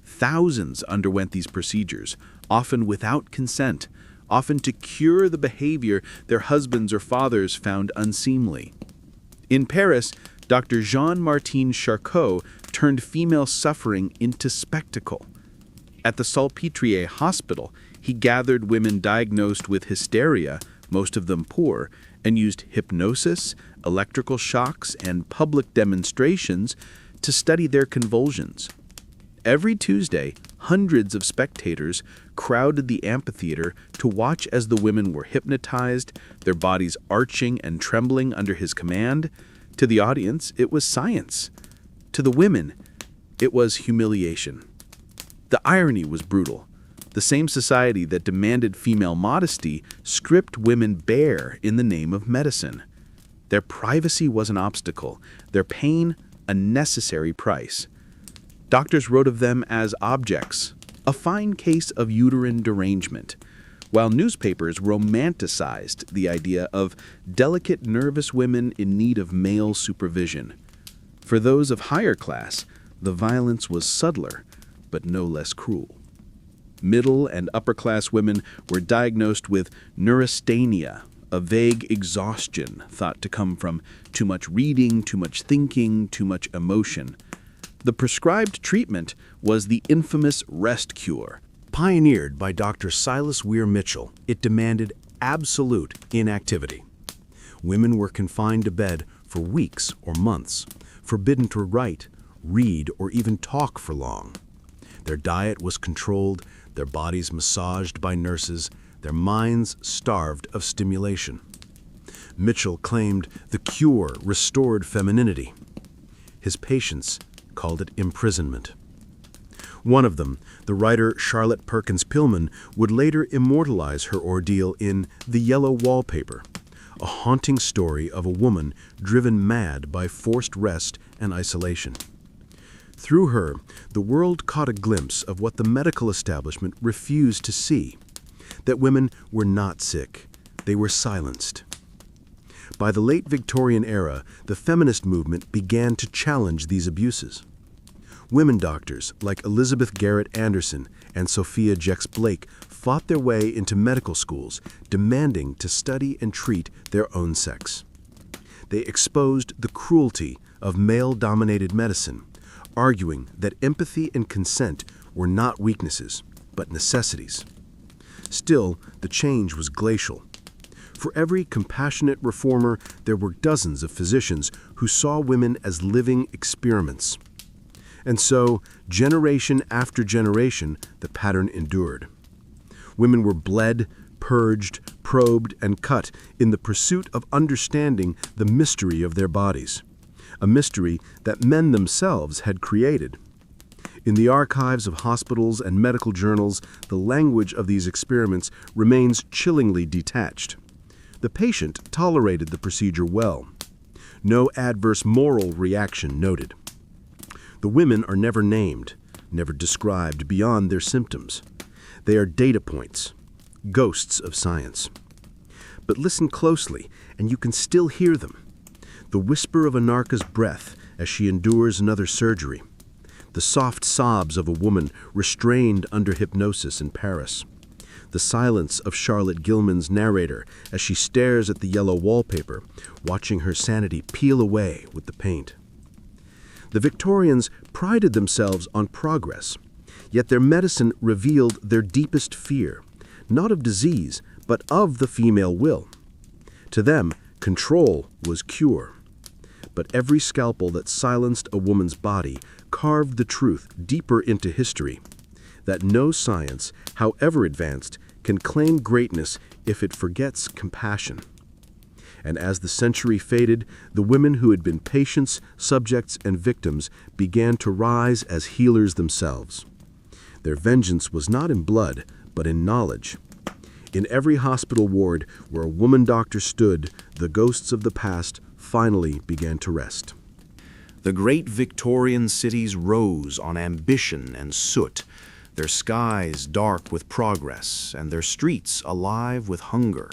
Thousands underwent these procedures, often without consent, often to cure the behavior their husbands or fathers found unseemly. In Paris, Dr. Jean-Martin Charcot turned female suffering into spectacle. At the Salpêtrière Hospital, he gathered women diagnosed with hysteria, most of them poor, and used hypnosis, electrical shocks, and public demonstrations to study their convulsions. Every Tuesday, hundreds of spectators crowded the amphitheater to watch as the women were hypnotized, their bodies arching and trembling under his command. To the audience, it was science. To the women, it was humiliation. The irony was brutal. The same society that demanded female modesty stripped women bare in the name of medicine. Their privacy was an obstacle, their pain a necessary price. Doctors wrote of them as objects, a fine case of uterine derangement, while newspapers romanticized the idea of delicate, nervous women in need of male supervision. For those of higher class, the violence was subtler, but no less cruel. Middle and upper-class women were diagnosed with neurasthenia, a vague exhaustion thought to come from too much reading, too much thinking, too much emotion. The prescribed treatment was the infamous rest cure. Pioneered by Dr. Silas Weir Mitchell, it demanded absolute inactivity. Women were confined to bed for weeks or months, forbidden to write, read, or even talk for long. Their diet was controlled, their bodies massaged by nurses, their minds starved of stimulation. Mitchell claimed the cure restored femininity. His patients called it imprisonment. One of them, the writer Charlotte Perkins Pillman, would later immortalize her ordeal in The Yellow Wallpaper, a haunting story of a woman driven mad by forced rest and isolation. Through her, the world caught a glimpse of what the medical establishment refused to see, that women were not sick, they were silenced. By the late Victorian era, the feminist movement began to challenge these abuses. Women doctors like Elizabeth Garrett Anderson and Sophia Jex-Blake fought their way into medical schools, demanding to study and treat their own sex. They exposed the cruelty of male-dominated medicine, arguing that empathy and consent were not weaknesses, but necessities. Still, the change was glacial. For every compassionate reformer, there were dozens of physicians who saw women as living experiments. And so, generation after generation, the pattern endured. Women were bled, purged, probed, and cut in the pursuit of understanding the mystery of their bodies, a mystery that men themselves had created. In the archives of hospitals and medical journals, the language of these experiments remains chillingly detached. The patient tolerated the procedure well. No adverse moral reaction noted. The women are never named, never described beyond their symptoms. They are data points, ghosts of science. But listen closely, and you can still hear them. The whisper of Anarcha's breath as she endures another surgery. The soft sobs of a woman restrained under hypnosis in Paris. The silence of Charlotte Gilman's narrator as she stares at the yellow wallpaper, watching her sanity peel away with the paint. The Victorians prided themselves on progress, yet their medicine revealed their deepest fear, not of disease, but of the female will. To them, control was cure. But every scalpel that silenced a woman's body carved the truth deeper into history, that no science, however advanced, can claim greatness if it forgets compassion. And as the century faded, the women who had been patients, subjects, and victims began to rise as healers themselves. Their vengeance was not in blood, but in knowledge. In every hospital ward where a woman doctor stood, the ghosts of the past finally began to rest. The great Victorian cities rose on ambition and soot, their skies dark with progress and their streets alive with hunger.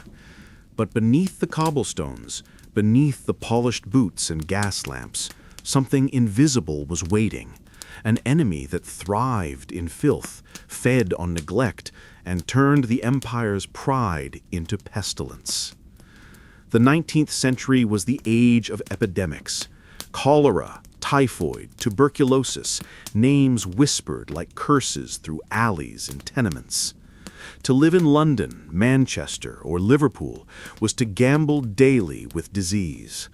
But beneath the cobblestones, beneath the polished boots and gas lamps, something invisible was waiting, an enemy that thrived in filth, fed on neglect, and turned the empire's pride into pestilence. The 19th century was the age of epidemics. Cholera, typhoid, tuberculosis, names whispered like curses through alleys and tenements. To live in London, Manchester, or Liverpool was to gamble daily with disease.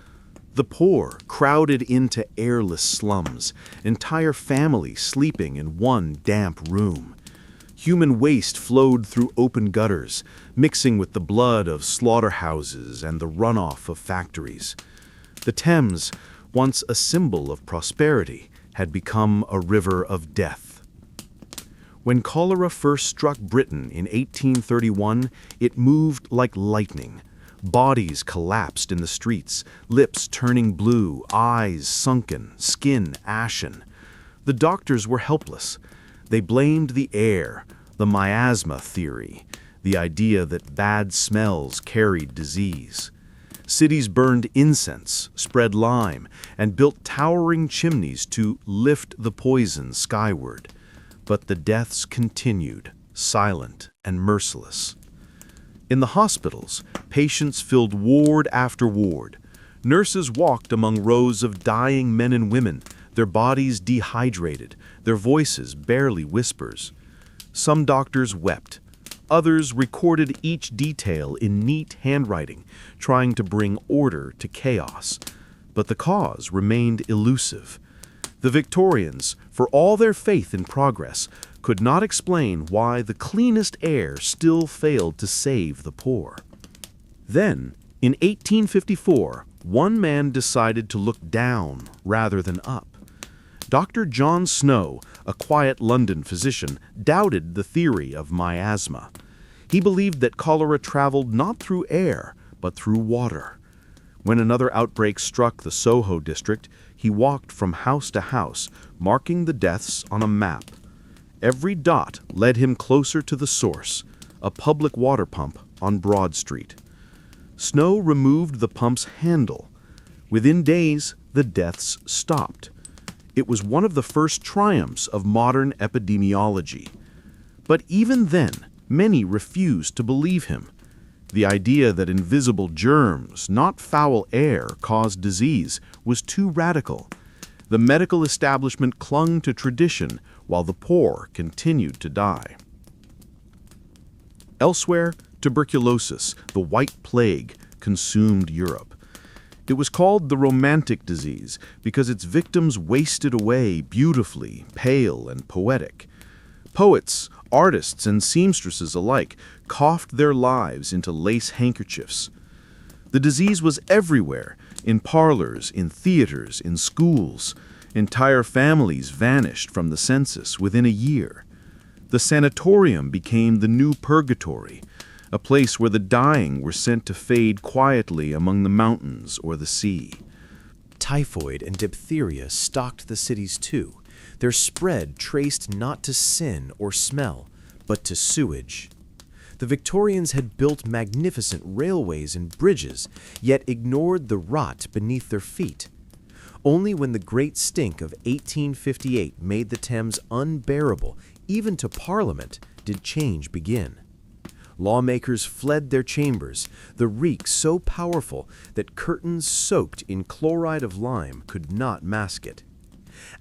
The poor crowded into airless slums, entire families sleeping in one damp room. Human waste flowed through open gutters, mixing with the blood of slaughterhouses and the runoff of factories. The Thames, once a symbol of prosperity, had become a river of death. When cholera first struck Britain in 1831, it moved like lightning. Bodies collapsed in the streets, lips turning blue, eyes sunken, skin ashen. The doctors were helpless. They blamed the air, the miasma theory, the idea that bad smells carried disease. Cities burned incense, spread lime, and built towering chimneys to lift the poison skyward. But the deaths continued, silent and merciless. In the hospitals, patients filled ward after ward. Nurses walked among rows of dying men and women, their bodies dehydrated, their voices barely whispers. Some doctors wept. Others recorded each detail in neat handwriting, trying to bring order to chaos. But the cause remained elusive. The Victorians, for all their faith in progress, could not explain why the cleanest air still failed to save the poor. Then, in 1854, one man decided to look down rather than up. Dr. John Snow, a quiet London physician, doubted the theory of miasma. He believed that cholera traveled not through air, but through water. When another outbreak struck the Soho district, he walked from house to house, marking the deaths on a map. Every dot led him closer to the source, a public water pump on Broad Street. Snow removed the pump's handle. Within days, the deaths stopped. It was one of the first triumphs of modern epidemiology. But even then, many refused to believe him. The idea that invisible germs, not foul air, caused disease was too radical. The medical establishment clung to tradition while the poor continued to die. Elsewhere, tuberculosis, the White Plague, consumed Europe. It was called the Romantic Disease because its victims wasted away beautifully, pale and poetic. Poets, artists, and seamstresses alike coughed their lives into lace handkerchiefs. The disease was everywhere, in parlors, in theaters, in schools. Entire families vanished from the census within a year. The sanatorium became the new purgatory, a place where the dying were sent to fade quietly among the mountains or the sea. Typhoid and diphtheria stalked the cities too, their spread traced not to sin or smell, but to sewage. The Victorians had built magnificent railways and bridges, yet ignored the rot beneath their feet. Only when the Great Stink of 1858 made the Thames unbearable, even to Parliament, did change begin. Lawmakers fled their chambers, the reek so powerful that curtains soaked in chloride of lime could not mask it.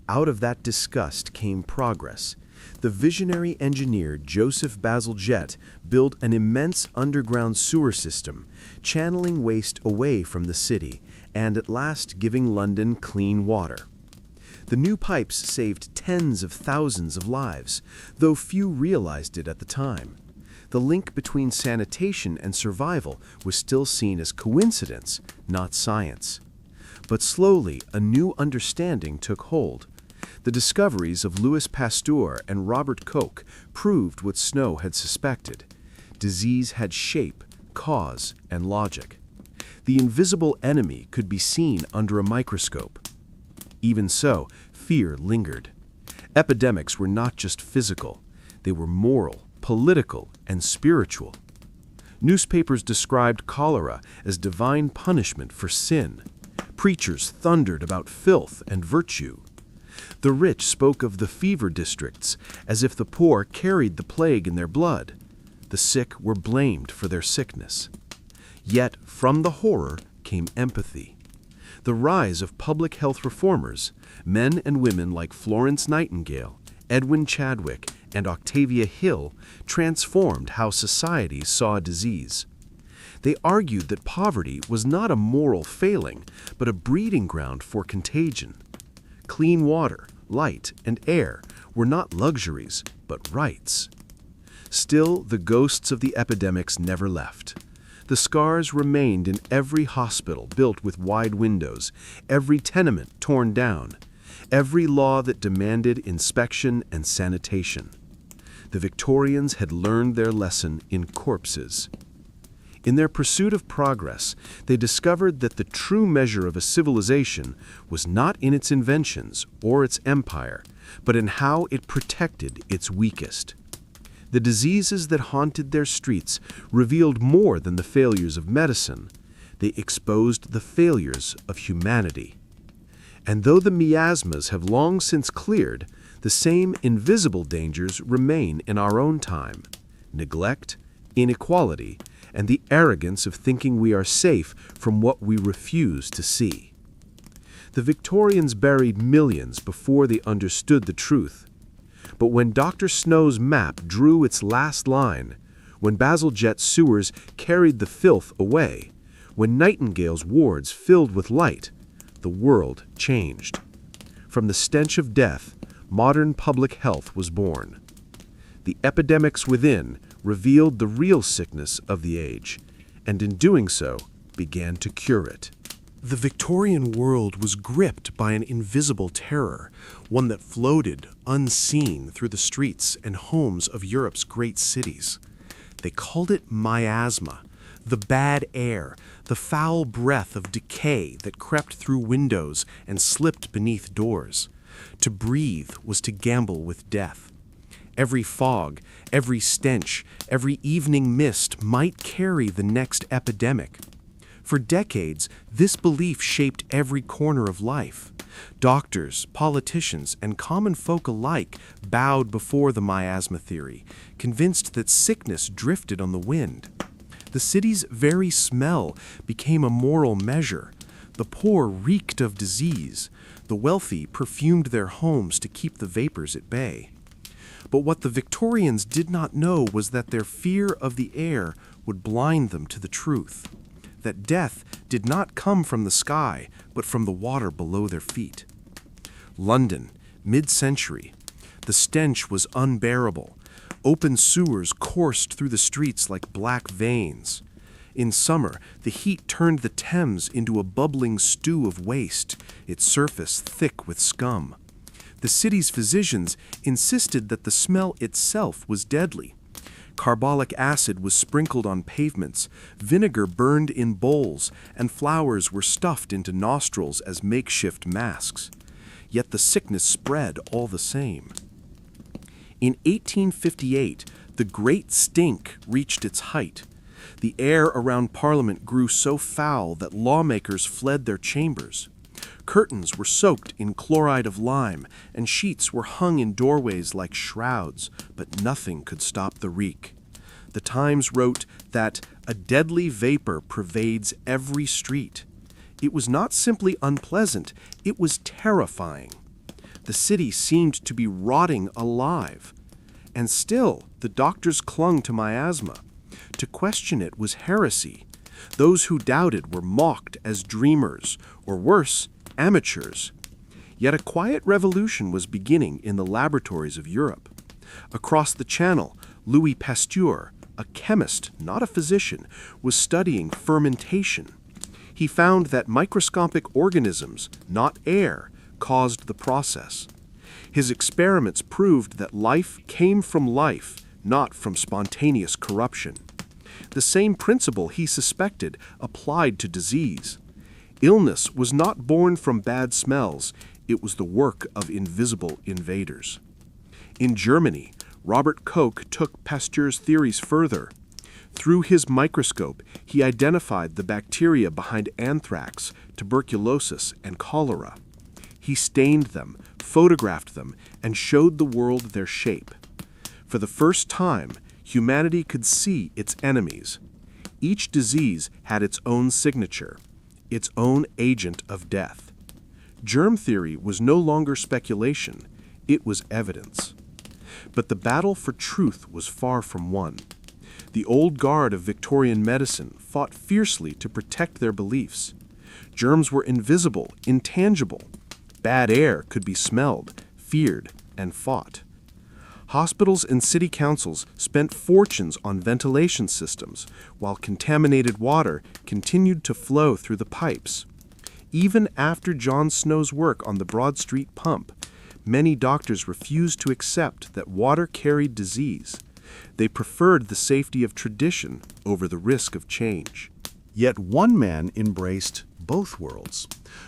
Out of that disgust came progress. The visionary engineer Joseph Bazalgette built an immense underground sewer system, channeling waste away from the city, and at last giving London clean water. The new pipes saved tens of thousands of lives, though few realized it at the time. The link between sanitation and survival was still seen as coincidence, not science. But slowly, a new understanding took hold. The discoveries of Louis Pasteur and Robert Koch proved what Snow had suspected. Disease had shape, cause, and logic. The invisible enemy could be seen under a microscope. Even so, fear lingered. Epidemics were not just physical. They were moral, political, and spiritual. Newspapers described cholera as divine punishment for sin. Preachers thundered about filth and virtue. The rich spoke of the fever districts as if the poor carried the plague in their blood. The sick were blamed for their sickness. Yet from the horror came empathy. The rise of public health reformers, men and women like Florence Nightingale, Edwin Chadwick, and Octavia Hill, transformed how society saw disease. They argued that poverty was not a moral failing, but a breeding ground for contagion. Clean water, light, and air were not luxuries, but rights. Still, the ghosts of the epidemics never left. The scars remained in every hospital built with wide windows, every tenement torn down, every law that demanded inspection and sanitation. The Victorians had learned their lesson in corpses. In their pursuit of progress, they discovered that the true measure of a civilization was not in its inventions or its empire, but in how it protected its weakest. The diseases that haunted their streets revealed more than the failures of medicine. They exposed the failures of humanity. And though the miasmas have long since cleared, the same invisible dangers remain in our own time: neglect, inequality, and the arrogance of thinking we are safe from what we refuse to see. The Victorians buried millions before they understood the truth. But when Dr. Snow's map drew its last line, when Bazalgette's sewers carried the filth away, when Nightingale's wards filled with light, the world changed. From the stench of death, modern public health was born. The Epidemics Within revealed the real sickness of the age, and in doing so, began to cure it. The Victorian world was gripped by an invisible terror, one that floated unseen through the streets and homes of Europe's great cities. They called it miasma, the bad air, the foul breath of decay that crept through windows and slipped beneath doors. To breathe was to gamble with death. Every fog, every stench, every evening mist might carry the next epidemic. For decades, this belief shaped every corner of life. Doctors, politicians, and common folk alike bowed before the miasma theory, convinced that sickness drifted on the wind. The city's very smell became a moral measure. The poor reeked of disease. The wealthy perfumed their homes to keep the vapors at bay. But what the Victorians did not know was that their fear of the air would blind them to the truth. That death did not come from the sky, but from the water below their feet. London, mid-century. The stench was unbearable. Open sewers coursed through the streets like black veins. In summer, the heat turned the Thames into a bubbling stew of waste, its surface thick with scum. The city's physicians insisted that the smell itself was deadly. Carbolic acid was sprinkled on pavements, vinegar burned in bowls, and flowers were stuffed into nostrils as makeshift masks. Yet the sickness spread all the same. In 1858, the Great Stink reached its height. The air around Parliament grew so foul that lawmakers fled their chambers. Curtains were soaked in chloride of lime, and sheets were hung in doorways like shrouds, but nothing could stop the reek. The Times wrote that a deadly vapor pervades every street. It was not simply unpleasant, it was terrifying. The city seemed to be rotting alive. And still, the doctors clung to miasma. To question it was heresy. Those who doubted were mocked as dreamers, or worse, amateurs. Yet a quiet revolution was beginning in the laboratories of Europe. Across the Channel, Louis Pasteur, a chemist, not a physician, was studying fermentation. He found that microscopic organisms, not air, caused the process. His experiments proved that life came from life, not from spontaneous corruption. The same principle he suspected applied to disease. Illness was not born from bad smells, it was the work of invisible invaders. In Germany, Robert Koch took Pasteur's theories further. Through his microscope, he identified the bacteria behind anthrax, tuberculosis, and cholera. He stained them, photographed them, and showed the world their shape. For the first time, humanity could see its enemies. Each disease had its own signature, its own agent of death. Germ theory was no longer speculation, it was evidence. But the battle for truth was far from won. The old guard of Victorian medicine fought fiercely to protect their beliefs. Germs were invisible, intangible. Bad air could be smelled, feared, and fought. Hospitals and city councils spent fortunes on ventilation systems, while contaminated water continued to flow through the pipes. Even after John Snow's work on the Broad Street pump, many doctors refused to accept that water carried disease. They preferred the safety of tradition over the risk of change. Yet one man embraced both worlds.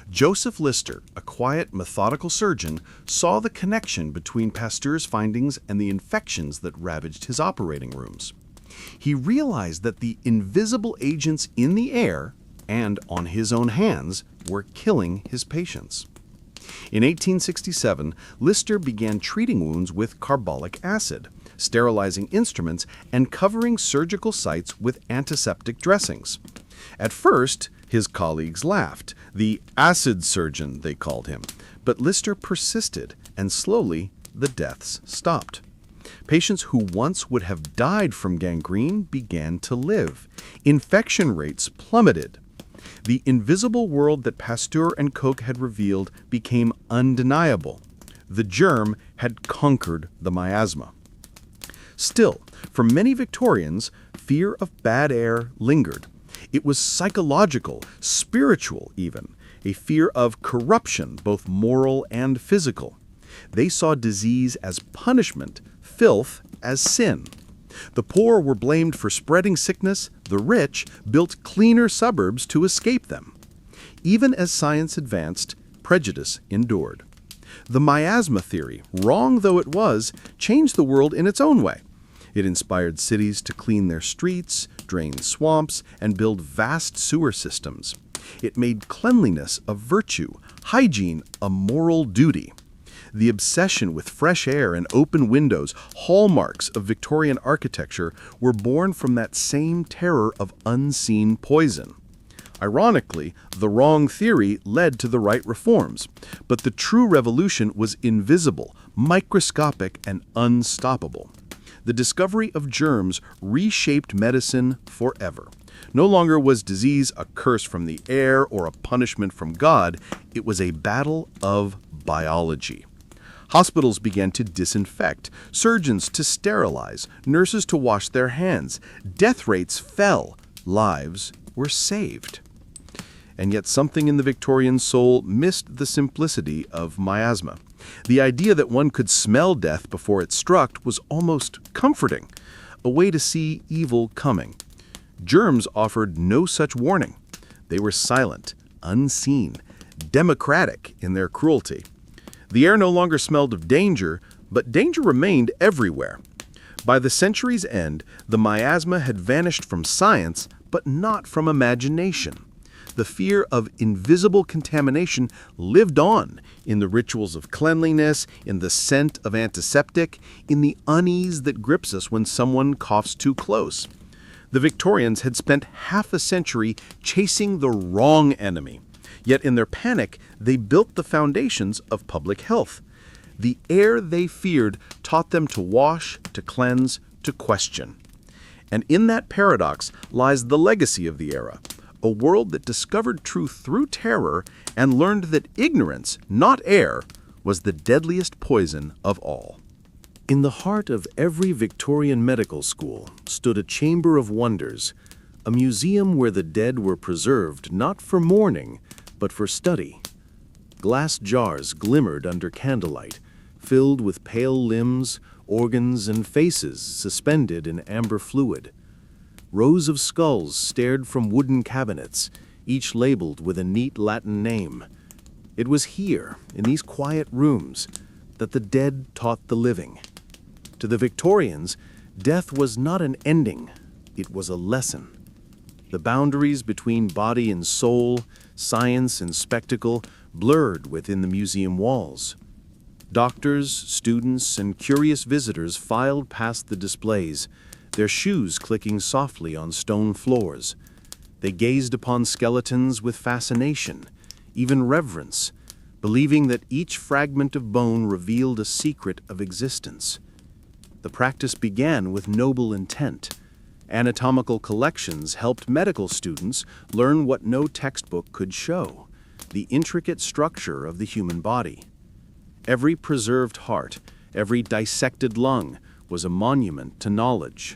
Joseph Lister, a quiet, methodical surgeon, saw the connection between Pasteur's findings and the infections that ravaged his operating rooms. He realized that the invisible agents in the air and on his own hands were killing his patients. In 1867, Lister began treating wounds with carbolic acid, sterilizing instruments, and covering surgical sites with antiseptic dressings. At first, his colleagues laughed. The acid surgeon, they called him. But Lister persisted, and slowly the deaths stopped. Patients who once would have died from gangrene began to live. Infection rates plummeted. The invisible world that Pasteur and Koch had revealed became undeniable. The germ had conquered the miasma. Still, for many Victorians, fear of bad air lingered. It was psychological, spiritual even, a fear of corruption, both moral and physical. They saw disease as punishment, filth as sin. The poor were blamed for spreading sickness, the rich built cleaner suburbs to escape them. Even as science advanced, prejudice endured. The miasma theory, wrong though it was, changed the world in its own way. It inspired cities to clean their streets, drain swamps, and build vast sewer systems. It made cleanliness a virtue, hygiene a moral duty. The obsession with fresh air and open windows, hallmarks of Victorian architecture, were born from that same terror of unseen poison. Ironically, the wrong theory led to the right reforms, but the true revolution was invisible, microscopic, and unstoppable. The discovery of germs reshaped medicine forever. No longer was disease a curse from the air or a punishment from God, it was a battle of biology. Hospitals began to disinfect, surgeons to sterilize, nurses to wash their hands. Death rates fell, lives were saved. And yet something in the Victorian soul missed the simplicity of miasma. The idea that one could smell death before it struck was almost comforting, a way to see evil coming. Germs offered no such warning. They were silent, unseen, democratic in their cruelty. The air no longer smelled of danger, but danger remained everywhere. By the century's end, the miasma had vanished from science, but not from imagination. The fear of invisible contamination lived on in the rituals of cleanliness, in the scent of antiseptic, in the unease that grips us when someone coughs too close. The Victorians had spent half a century chasing the wrong enemy. Yet in their panic, they built the foundations of public health. The air they feared taught them to wash, to cleanse, to question. And in that paradox lies the legacy of the era, a world that discovered truth through terror and learned that ignorance, not air, was the deadliest poison of all. In the heart of every Victorian medical school stood a chamber of wonders, a museum where the dead were preserved not for mourning, but for study. Glass jars glimmered under candlelight, filled with pale limbs, organs, and faces suspended in amber fluid. Rows of skulls stared from wooden cabinets, each labeled with a neat Latin name. It was here, in these quiet rooms, that the dead taught the living. To the Victorians, death was not an ending, it was a lesson. The boundaries between body and soul, science and spectacle, blurred within the museum walls. Doctors, students, and curious visitors filed past the displays, their shoes clicking softly on stone floors. They gazed upon skeletons with fascination, even reverence, believing that each fragment of bone revealed a secret of existence. The practice began with noble intent. Anatomical collections helped medical students learn what no textbook could show: the intricate structure of the human body. Every preserved heart, every dissected lung was a monument to knowledge.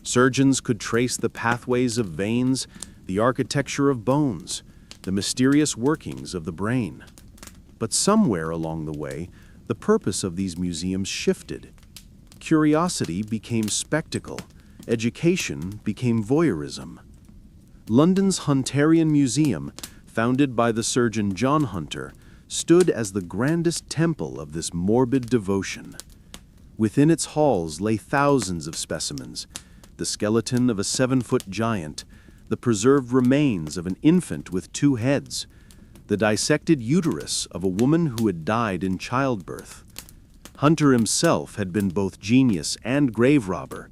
Surgeons could trace the pathways of veins, the architecture of bones, the mysterious workings of the brain. But somewhere along the way, the purpose of these museums shifted. Curiosity became spectacle, education became voyeurism. London's Hunterian Museum, founded by the surgeon John Hunter, stood as the grandest temple of this morbid devotion. Within its halls lay thousands of specimens: the skeleton of a 7-foot giant, the preserved remains of an infant with 2 heads, the dissected uterus of a woman who had died in childbirth. Hunter himself had been both genius and grave robber,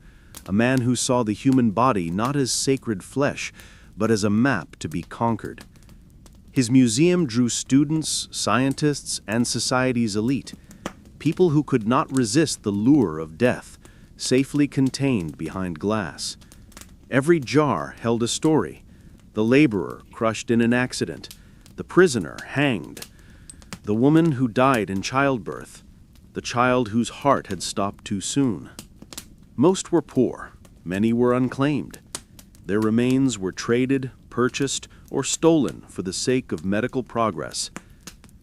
a man who saw the human body not as sacred flesh, but as a map to be conquered. His museum drew students, scientists, and society's elite, people who could not resist the lure of death, safely contained behind glass. Every jar held a story: the laborer crushed in an accident, the prisoner hanged, the woman who died in childbirth, the child whose heart had stopped too soon. Most were poor, many were unclaimed. Their remains were traded, purchased, or stolen for the sake of medical progress.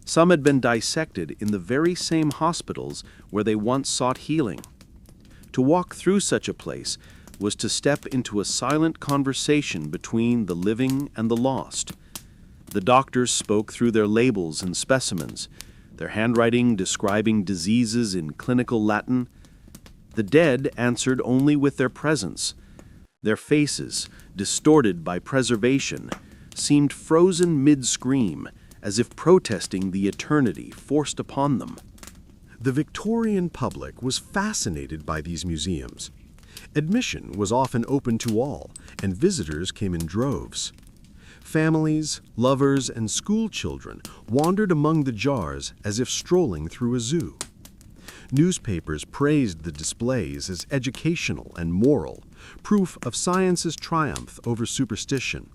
Some had been dissected in the very same hospitals where they once sought healing. To walk through such a place was to step into a silent conversation between the living and the lost. The doctors spoke through their labels and specimens, their handwriting describing diseases in clinical Latin. The dead answered only with their presence. Their faces, distorted by preservation, seemed frozen mid-scream, as if protesting the eternity forced upon them. The Victorian public was fascinated by these museums. Admission was often open to all, and visitors came in droves. Families, lovers, and school children wandered among the jars as if strolling through a zoo. Newspapers praised the displays as educational and moral, proof of science's triumph over superstition.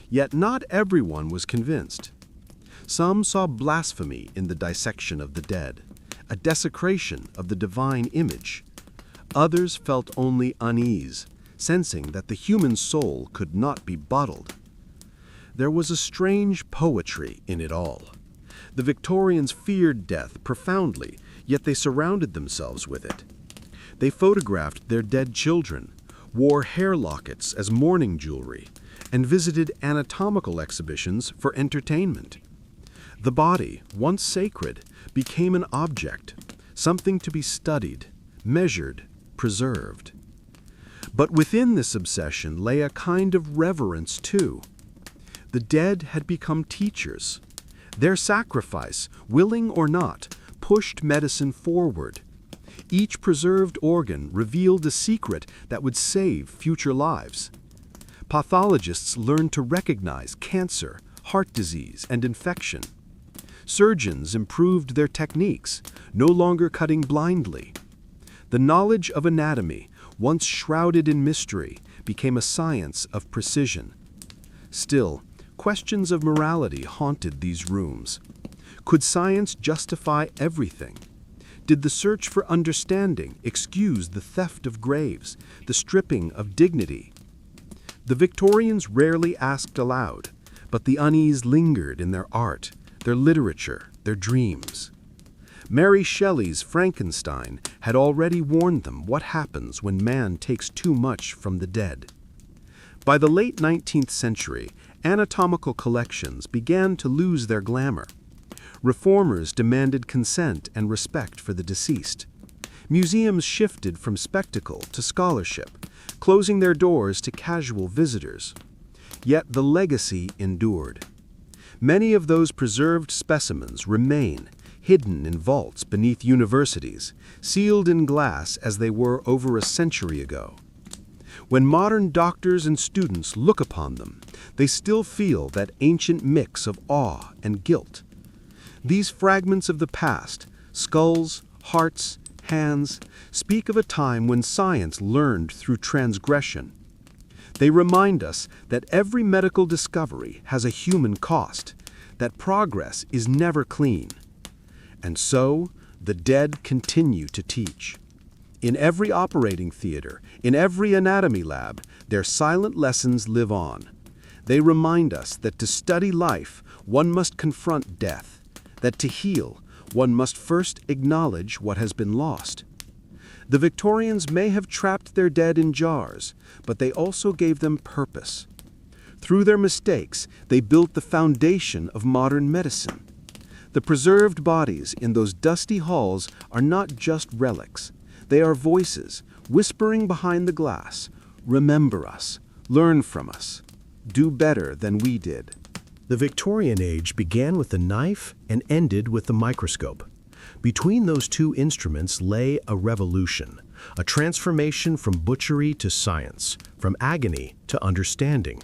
Yet not everyone was convinced. Some saw blasphemy in the dissection of the dead, a desecration of the divine image. Others felt only unease, sensing that the human soul could not be bottled. There was a strange poetry in it all. The Victorians feared death profoundly, yet they surrounded themselves with it. They photographed their dead children, wore hair lockets as mourning jewelry, and visited anatomical exhibitions for entertainment. The body, once sacred, became an object, something to be studied, measured, preserved. But within this obsession lay a kind of reverence too. The dead had become teachers. Their sacrifice, willing or not, pushed medicine forward. Each preserved organ revealed a secret that would save future lives. Pathologists learned to recognize cancer, heart disease, and infection. Surgeons improved their techniques, no longer cutting blindly. The knowledge of anatomy, once shrouded in mystery, became a science of precision. Still, questions of morality haunted these rooms. Could science justify everything? Did the search for understanding excuse the theft of graves, the stripping of dignity? The Victorians rarely asked aloud, but the unease lingered in their art, their literature, their dreams. Mary Shelley's Frankenstein had already warned them what happens when man takes too much from the dead. By the late 19th century, anatomical collections began to lose their glamour. Reformers demanded consent and respect for the deceased. Museums shifted from spectacle to scholarship, closing their doors to casual visitors. Yet the legacy endured. Many of those preserved specimens remain, hidden in vaults beneath universities, sealed in glass as they were over a century ago. When modern doctors and students look upon them, they still feel that ancient mix of awe and guilt. These fragments of the past, skulls, hearts, hands, speak of a time when science learned through transgression. They remind us that every medical discovery has a human cost, that progress is never clean. And so, the dead continue to teach. In every operating theater, in every anatomy lab, their silent lessons live on. They remind us that to study life, one must confront death, that to heal, one must first acknowledge what has been lost. The Victorians may have trapped their dead in jars, but they also gave them purpose. Through their mistakes, they built the foundation of modern medicine. The preserved bodies in those dusty halls are not just relics. They are voices, whispering behind the glass. Remember us, learn from us, do better than we did. The Victorian age began with the knife and ended with the microscope. Between those two instruments lay a revolution, a transformation from butchery to science, from agony to understanding.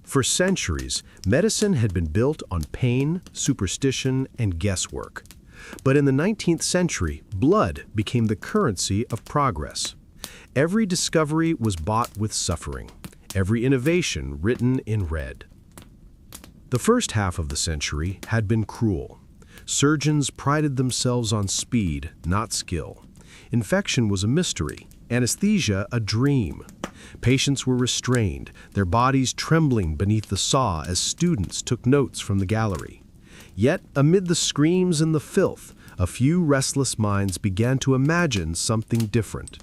For centuries, medicine had been built on pain, superstition, and guesswork. But in the 19th century, blood became the currency of progress. Every discovery was bought with suffering, every innovation written in red. The first half of the century had been cruel. Surgeons prided themselves on speed, not skill. Infection was a mystery, anesthesia a dream. Patients were restrained, their bodies trembling beneath the saw as students took notes from the gallery. Yet, amid the screams and the filth, a few restless minds began to imagine something different.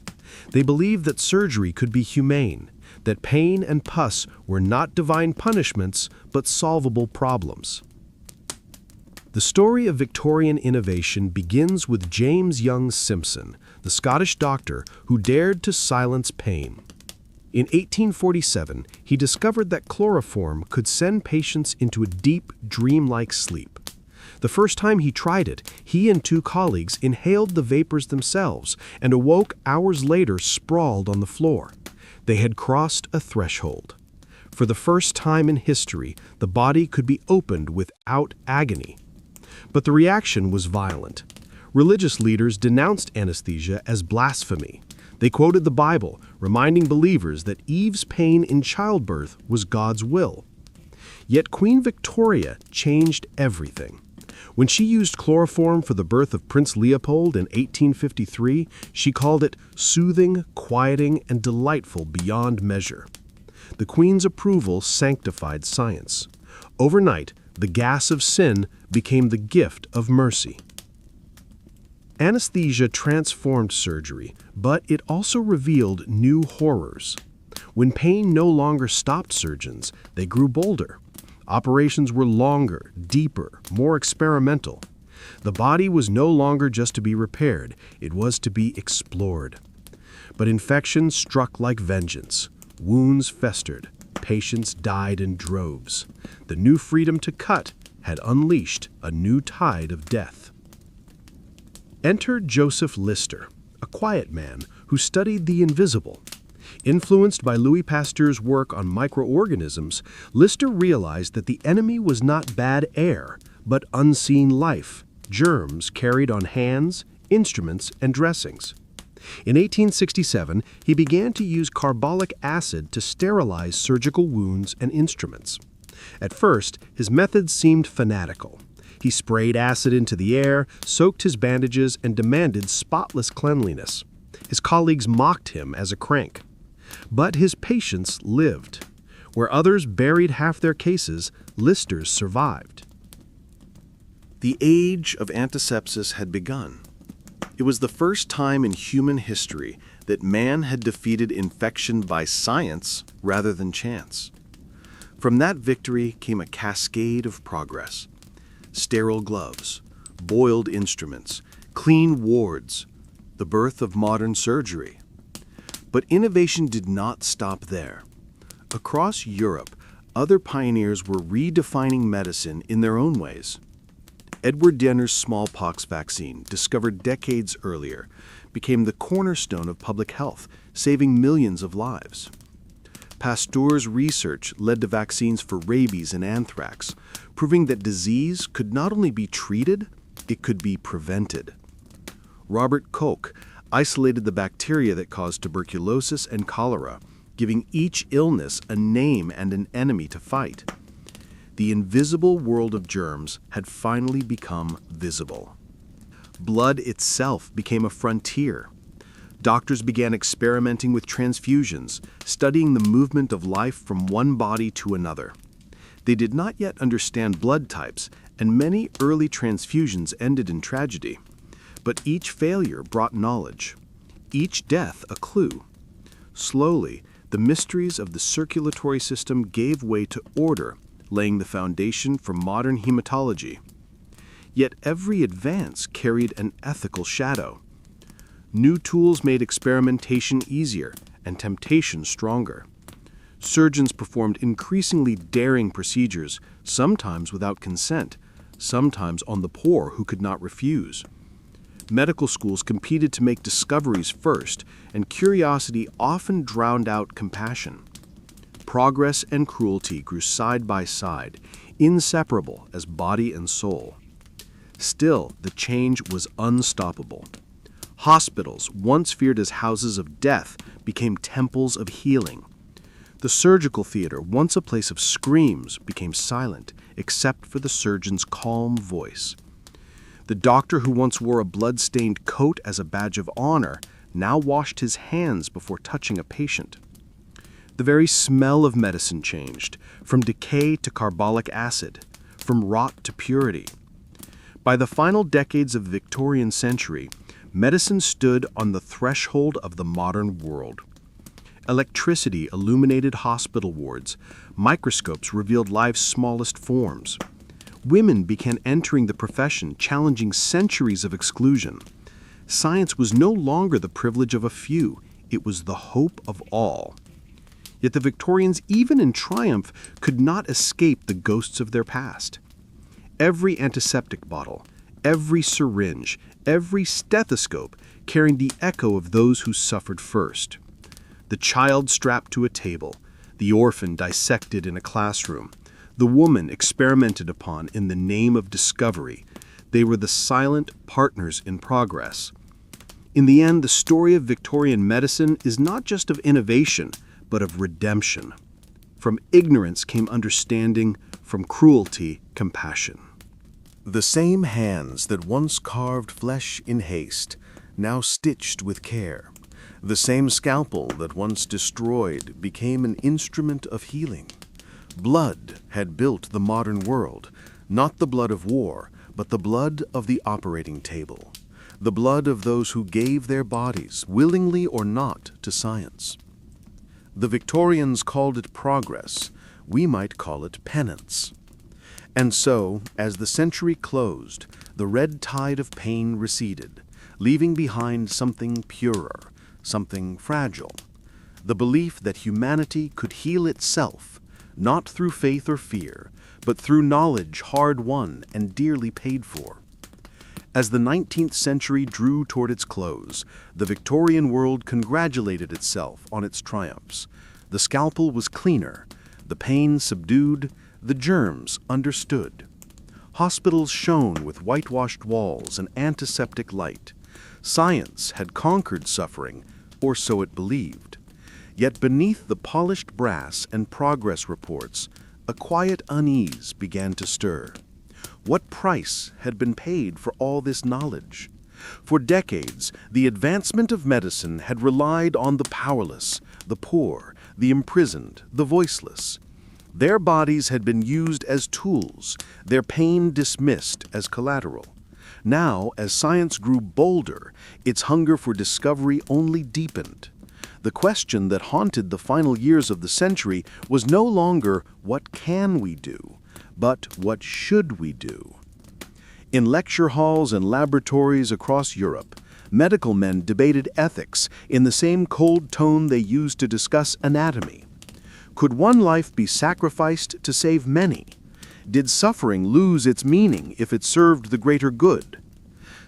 They believed that surgery could be humane, that pain and pus were not divine punishments, but solvable problems. The story of Victorian innovation begins with James Young Simpson, the Scottish doctor who dared to silence pain. In 1847, he discovered that chloroform could send patients into a deep, dreamlike sleep. The first time he tried it, he and two colleagues inhaled the vapors themselves and awoke hours later sprawled on the floor. They had crossed a threshold. For the first time in history, the body could be opened without agony. But the reaction was violent. Religious leaders denounced anesthesia as blasphemy. They quoted the Bible, reminding believers that Eve's pain in childbirth was God's will. Yet Queen Victoria changed everything. When she used chloroform for the birth of Prince Leopold in 1853, she called it soothing, quieting, and delightful beyond measure. The Queen's approval sanctified science. Overnight, the gas of sin became the gift of mercy. Anesthesia transformed surgery, but it also revealed new horrors. When pain no longer stopped surgeons, they grew bolder. Operations were longer, deeper, more experimental. The body was no longer just to be repaired, it was to be explored. But infection struck like vengeance. Wounds festered. Patients died in droves. The new freedom to cut had unleashed a new tide of death. Enter Joseph Lister, a quiet man who studied the invisible. Influenced by Louis Pasteur's work on microorganisms, Lister realized that the enemy was not bad air, but unseen life, germs carried on hands, instruments, and dressings. In 1867, he began to use carbolic acid to sterilize surgical wounds and instruments. At first, his methods seemed fanatical. He sprayed acid into the air, soaked his bandages, and demanded spotless cleanliness. His colleagues mocked him as a crank. But his patients lived. Where others buried half their cases, Lister's survived. The age of antisepsis had begun. It was the first time in human history that man had defeated infection by science rather than chance. From that victory came a cascade of progress. sterile gloves, boiled instruments, clean wards, the birth of modern surgery. But innovation did not stop there. Across Europe, other pioneers were redefining medicine in their own ways. Edward Jenner's smallpox vaccine, discovered decades earlier, became the cornerstone of public health, saving millions of lives. Pasteur's research led to vaccines for rabies and anthrax, proving that disease could not only be treated, it could be prevented. Robert Koch isolated the bacteria that caused tuberculosis and cholera, giving each illness a name and an enemy to fight. The invisible world of germs had finally become visible. Blood itself became a frontier. Doctors began experimenting with transfusions, studying the movement of life from one body to another. They did not yet understand blood types, and many early transfusions ended in tragedy. But each failure brought knowledge, each death a clue. Slowly, the mysteries of the circulatory system gave way to order, laying the foundation for modern hematology. Yet every advance carried an ethical shadow. New tools made experimentation easier and temptation stronger. Surgeons performed increasingly daring procedures, sometimes without consent, sometimes on the poor who could not refuse. Medical schools competed to make discoveries first, and curiosity often drowned out compassion. Progress and cruelty grew side by side, inseparable as body and soul. Still, the change was unstoppable. Hospitals, once feared as houses of death, became temples of healing. The surgical theater, once a place of screams, became silent, except for the surgeon's calm voice. The doctor who once wore a blood-stained coat as a badge of honor now washed his hands before touching a patient. The very smell of medicine changed, from decay to carbolic acid, from rot to purity. By the final decades of the Victorian century, medicine stood on the threshold of the modern world. Electricity illuminated hospital wards. Microscopes revealed life's smallest forms. Women began entering the profession, challenging centuries of exclusion. Science was no longer the privilege of a few. It was the hope of all. Yet the Victorians, even in triumph, could not escape the ghosts of their past. Every antiseptic bottle, every syringe, every stethoscope carried the echo of those who suffered first. The child strapped to a table, the orphan dissected in a classroom, the woman experimented upon in the name of discovery. They were the silent partners in progress. In the end, the story of Victorian medicine is not just of innovation, but of redemption. From ignorance came understanding, from cruelty, compassion. The same hands that once carved flesh in haste, now stitched with care. The same scalpel that once destroyed became an instrument of healing. Blood had built the modern world, not the blood of war, but the blood of the operating table, the blood of those who gave their bodies, willingly or not, to science. The Victorians called it progress. We might call it penance. And so, as the century closed, the red tide of pain receded, leaving behind something purer, something fragile, the belief that humanity could heal itself, not through faith or fear, but through knowledge hard-won and dearly paid for. As the 19th century drew toward its close, the Victorian world congratulated itself on its triumphs. The scalpel was cleaner, the pain subdued, the germs understood. Hospitals shone with whitewashed walls and antiseptic light. Science had conquered suffering, or so it believed. Yet beneath the polished brass and progress reports, a quiet unease began to stir. What price had been paid for all this knowledge? For decades, the advancement of medicine had relied on the powerless, the poor, the imprisoned, the voiceless. Their bodies had been used as tools, their pain dismissed as collateral. Now, as science grew bolder, its hunger for discovery only deepened. The question that haunted the final years of the century was no longer, what can we do, but what should we do? In lecture halls and laboratories across Europe, medical men debated ethics in the same cold tone they used to discuss anatomy. Could one life be sacrificed to save many? Did suffering lose its meaning if it served the greater good?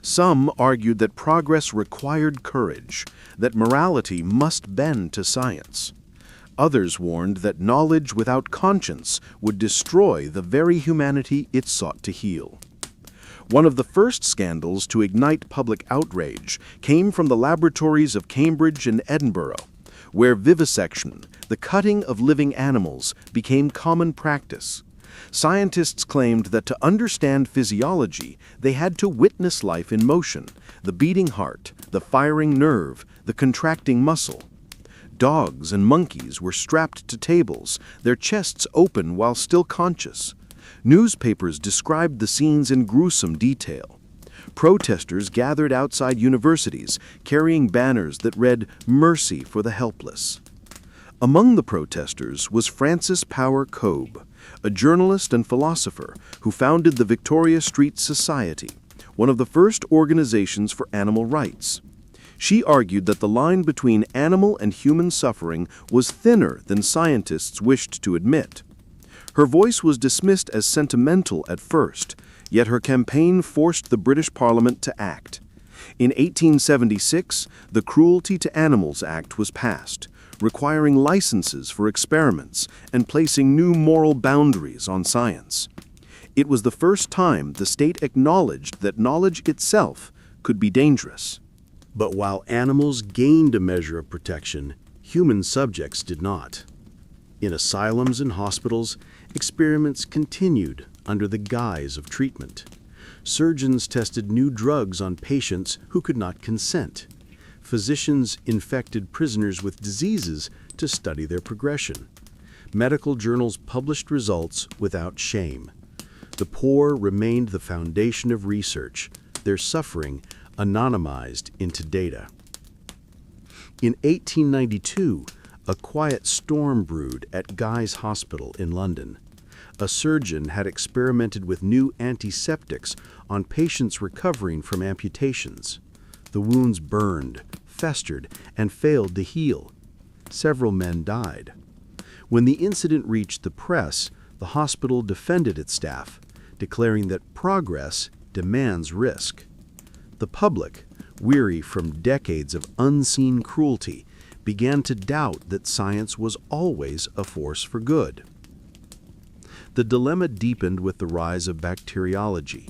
Some argued that progress required courage, that morality must bend to science. Others warned that knowledge without conscience would destroy the very humanity it sought to heal. One of the first scandals to ignite public outrage came from the laboratories of Cambridge and Edinburgh, where vivisection, the cutting of living animals, became common practice. Scientists claimed that to understand physiology, they had to witness life in motion, the beating heart, the firing nerve, the contracting muscle. Dogs and monkeys were strapped to tables, their chests open while still conscious. Newspapers described the scenes in gruesome detail. Protesters gathered outside universities, carrying banners that read, "Mercy for the helpless." Among the protesters was Frances Power Cobbe, a journalist and philosopher who founded the Victoria Street Society, one of the first organizations for animal rights. She argued that the line between animal and human suffering was thinner than scientists wished to admit. Her voice was dismissed as sentimental at first, yet her campaign forced the British Parliament to act. In 1876, the Cruelty to Animals Act was passed, requiring licenses for experiments and placing new moral boundaries on science. It was the first time the state acknowledged that knowledge itself could be dangerous. But while animals gained a measure of protection, human subjects did not. In asylums and hospitals, experiments continued under the guise of treatment. Surgeons tested new drugs on patients who could not consent. Physicians infected prisoners with diseases to study their progression. Medical journals published results without shame. The poor remained the foundation of research, their suffering anonymized into data. In 1892, a quiet storm brewed at Guy's Hospital in London. A surgeon had experimented with new antiseptics on patients recovering from amputations. The wounds burned, festered, and failed to heal. Several men died. When the incident reached the press, the hospital defended its staff, declaring that progress demands risk. The public, weary from decades of unseen cruelty, began to doubt that science was always a force for good. The dilemma deepened with the rise of bacteriology.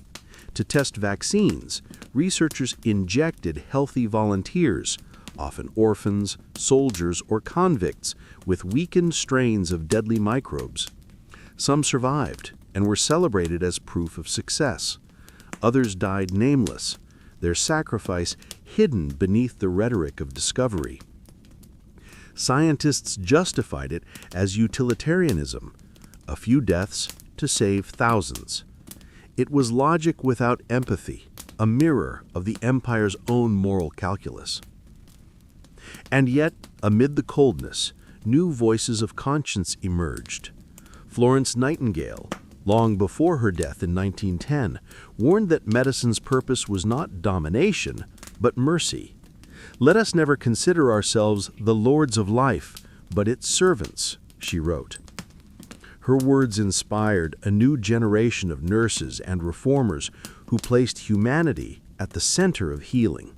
To test vaccines, researchers injected healthy volunteers, often orphans, soldiers, or convicts, with weakened strains of deadly microbes. Some survived and were celebrated as proof of success. Others died nameless, their sacrifice hidden beneath the rhetoric of discovery. Scientists justified it as utilitarianism, a few deaths to save thousands. It was logic without empathy, a mirror of the empire's own moral calculus. And yet, amid the coldness, new voices of conscience emerged. Florence Nightingale, long before her death in 1910, warned that medicine's purpose was not domination, but mercy. "Let us never consider ourselves the lords of life, but its servants," she wrote. Her words inspired a new generation of nurses and reformers who placed humanity at the center of healing.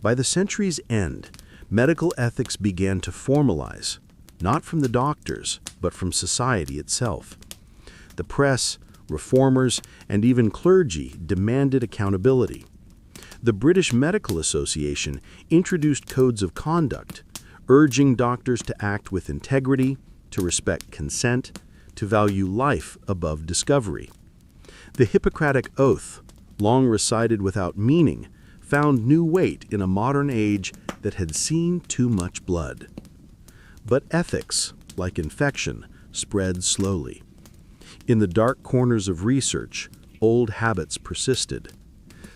By the century's end, medical ethics began to formalize, not from the doctors, but from society itself. The press, reformers, and even clergy demanded accountability. The British Medical Association introduced codes of conduct, urging doctors to act with integrity, to respect consent, to value life above discovery. The Hippocratic Oath, long recited without meaning, found new weight in a modern age that had seen too much blood. But ethics, like infection, spread slowly. In the dark corners of research, old habits persisted.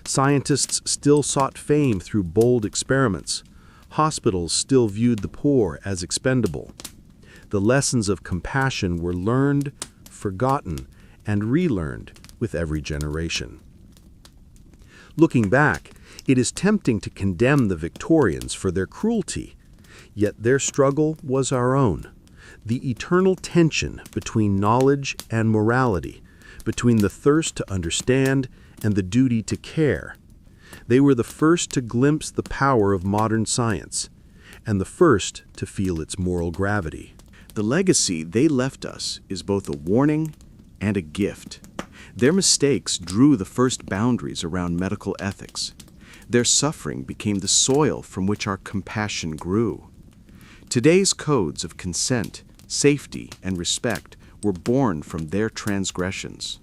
Scientists still sought fame through bold experiments. Hospitals still viewed the poor as expendable. The lessons of compassion were learned, forgotten, and relearned with every generation. Looking back, it is tempting to condemn the Victorians for their cruelty, yet their struggle was our own. The eternal tension between knowledge and morality, between the thirst to understand and the duty to care. They were the first to glimpse the power of modern science, and the first to feel its moral gravity. The legacy they left us is both a warning and a gift. Their mistakes drew the first boundaries around medical ethics. Their suffering became the soil from which our compassion grew. Today's codes of consent, safety, and respect were born from their transgressions.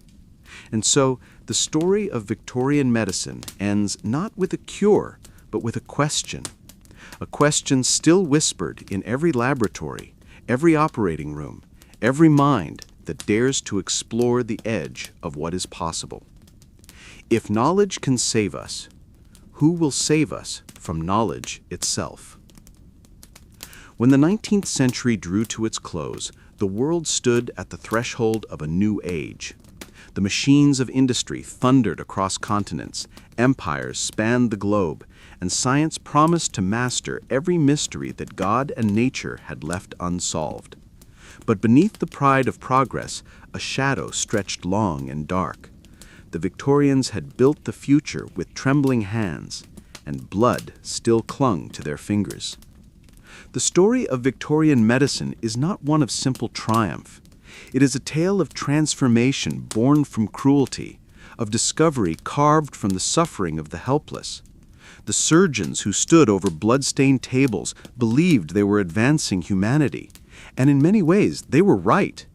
And so, the story of Victorian medicine ends not with a cure, but with a question still whispered in every laboratory, every operating room, every mind that dares to explore the edge of what is possible. If knowledge can save us, who will save us from knowledge itself? When the 19th century drew to its close, the world stood at the threshold of a new age. The machines of industry thundered across continents, empires spanned the globe, and science promised to master every mystery that God and nature had left unsolved. But beneath the pride of progress, a shadow stretched long and dark. The Victorians had built the future with trembling hands, and blood still clung to their fingers. The story of Victorian medicine is not one of simple triumph. It is a tale of transformation born from cruelty, of discovery carved from the suffering of the helpless. The surgeons who stood over blood-stained tables believed they were advancing humanity, and in many ways they were right.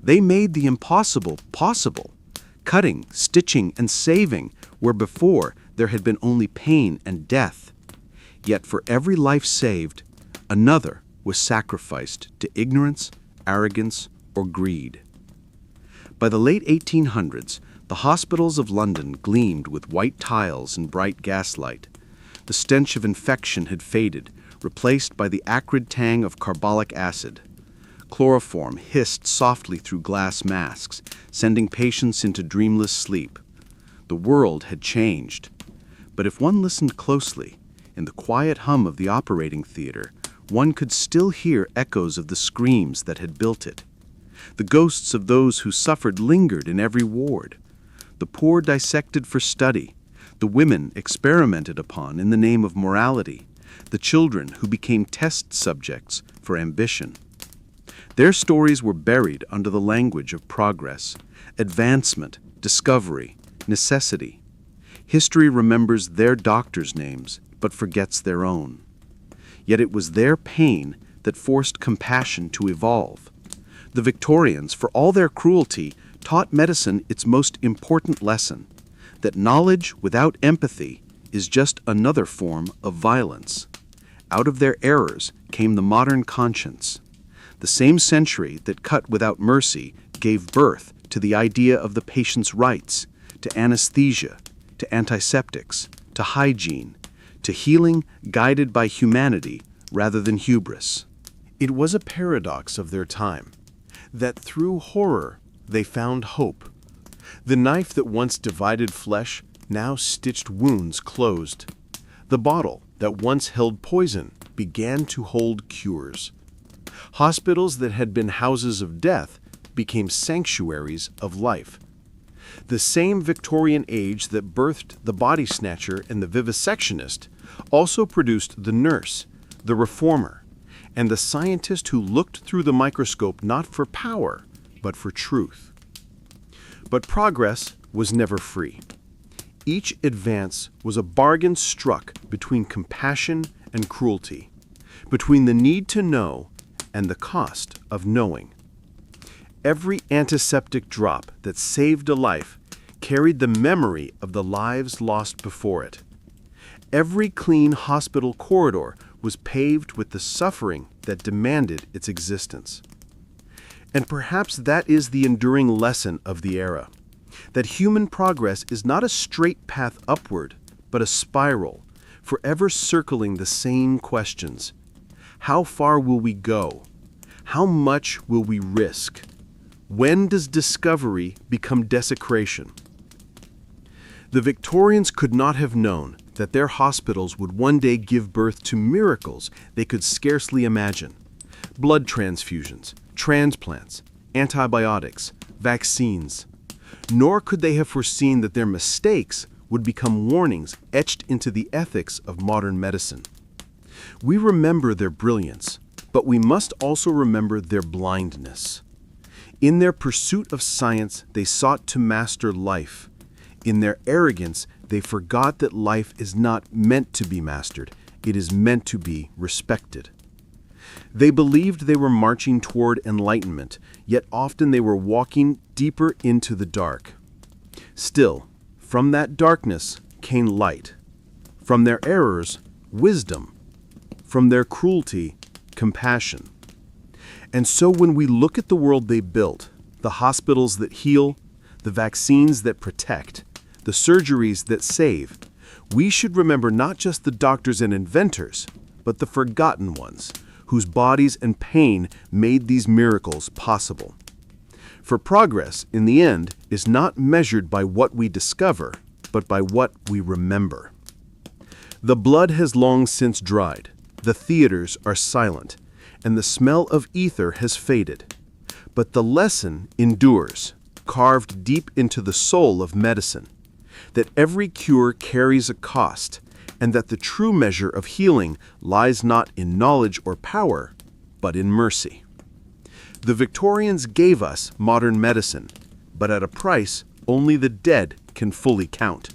They made the impossible possible, cutting, stitching, and saving where before there had been only pain and death. Yet for every life saved, another was sacrificed to ignorance, arrogance, or greed. By the late 1800s, the hospitals of London gleamed with white tiles and bright gaslight. The stench of infection had faded, replaced by the acrid tang of carbolic acid. Chloroform hissed softly through glass masks, sending patients into dreamless sleep. The world had changed. But if one listened closely, in the quiet hum of the operating theater, one could still hear echoes of the screams that had built it. The ghosts of those who suffered lingered in every ward. The poor dissected for study, the women experimented upon in the name of morality, the children who became test subjects for ambition. Their stories were buried under the language of progress, advancement, discovery, necessity. History remembers their doctors' names, but forgets their own. Yet it was their pain that forced compassion to evolve. The Victorians, for all their cruelty, taught medicine its most important lesson, that knowledge without empathy is just another form of violence. Out of their errors came the modern conscience. The same century that cut without mercy gave birth to the idea of the patient's rights, to anesthesia, to antiseptics, to hygiene, to healing guided by humanity rather than hubris. It was a paradox of their time, that through horror they found hope. The knife that once divided flesh now stitched wounds closed. The bottle that once held poison began to hold cures. Hospitals that had been houses of death became sanctuaries of life. The same Victorian age that birthed the body snatcher and the vivisectionist also produced the nurse, the reformer, and the scientist who looked through the microscope not for power, but for truth. But progress was never free. Each advance was a bargain struck between compassion and cruelty, between the need to know and the cost of knowing. Every antiseptic drop that saved a life carried the memory of the lives lost before it. Every clean hospital corridor was paved with the suffering that demanded its existence. And perhaps that is the enduring lesson of the era, that human progress is not a straight path upward, but a spiral, forever circling the same questions. How far will we go? How much will we risk? When does discovery become desecration? The Victorians could not have known that their hospitals would one day give birth to miracles they could scarcely imagine. Blood transfusions, transplants, antibiotics, vaccines. Nor could they have foreseen that their mistakes would become warnings etched into the ethics of modern medicine. We remember their brilliance, but we must also remember their blindness. In their pursuit of science, they sought to master life. In their arrogance, they forgot that life is not meant to be mastered, it is meant to be respected. They believed they were marching toward enlightenment, yet often they were walking deeper into the dark. Still, from that darkness came light. From their errors, wisdom. From their cruelty, compassion. And so when we look at the world they built, the hospitals that heal, the vaccines that protect, the surgeries that save, we should remember not just the doctors and inventors, but the forgotten ones, whose bodies and pain made these miracles possible. For progress, in the end, is not measured by what we discover, but by what we remember. The blood has long since dried, the theaters are silent, and the smell of ether has faded. But the lesson endures, carved deep into the soul of medicine, that every cure carries a cost, and that the true measure of healing lies not in knowledge or power, but in mercy. The Victorians gave us modern medicine, but at a price only the dead can fully count.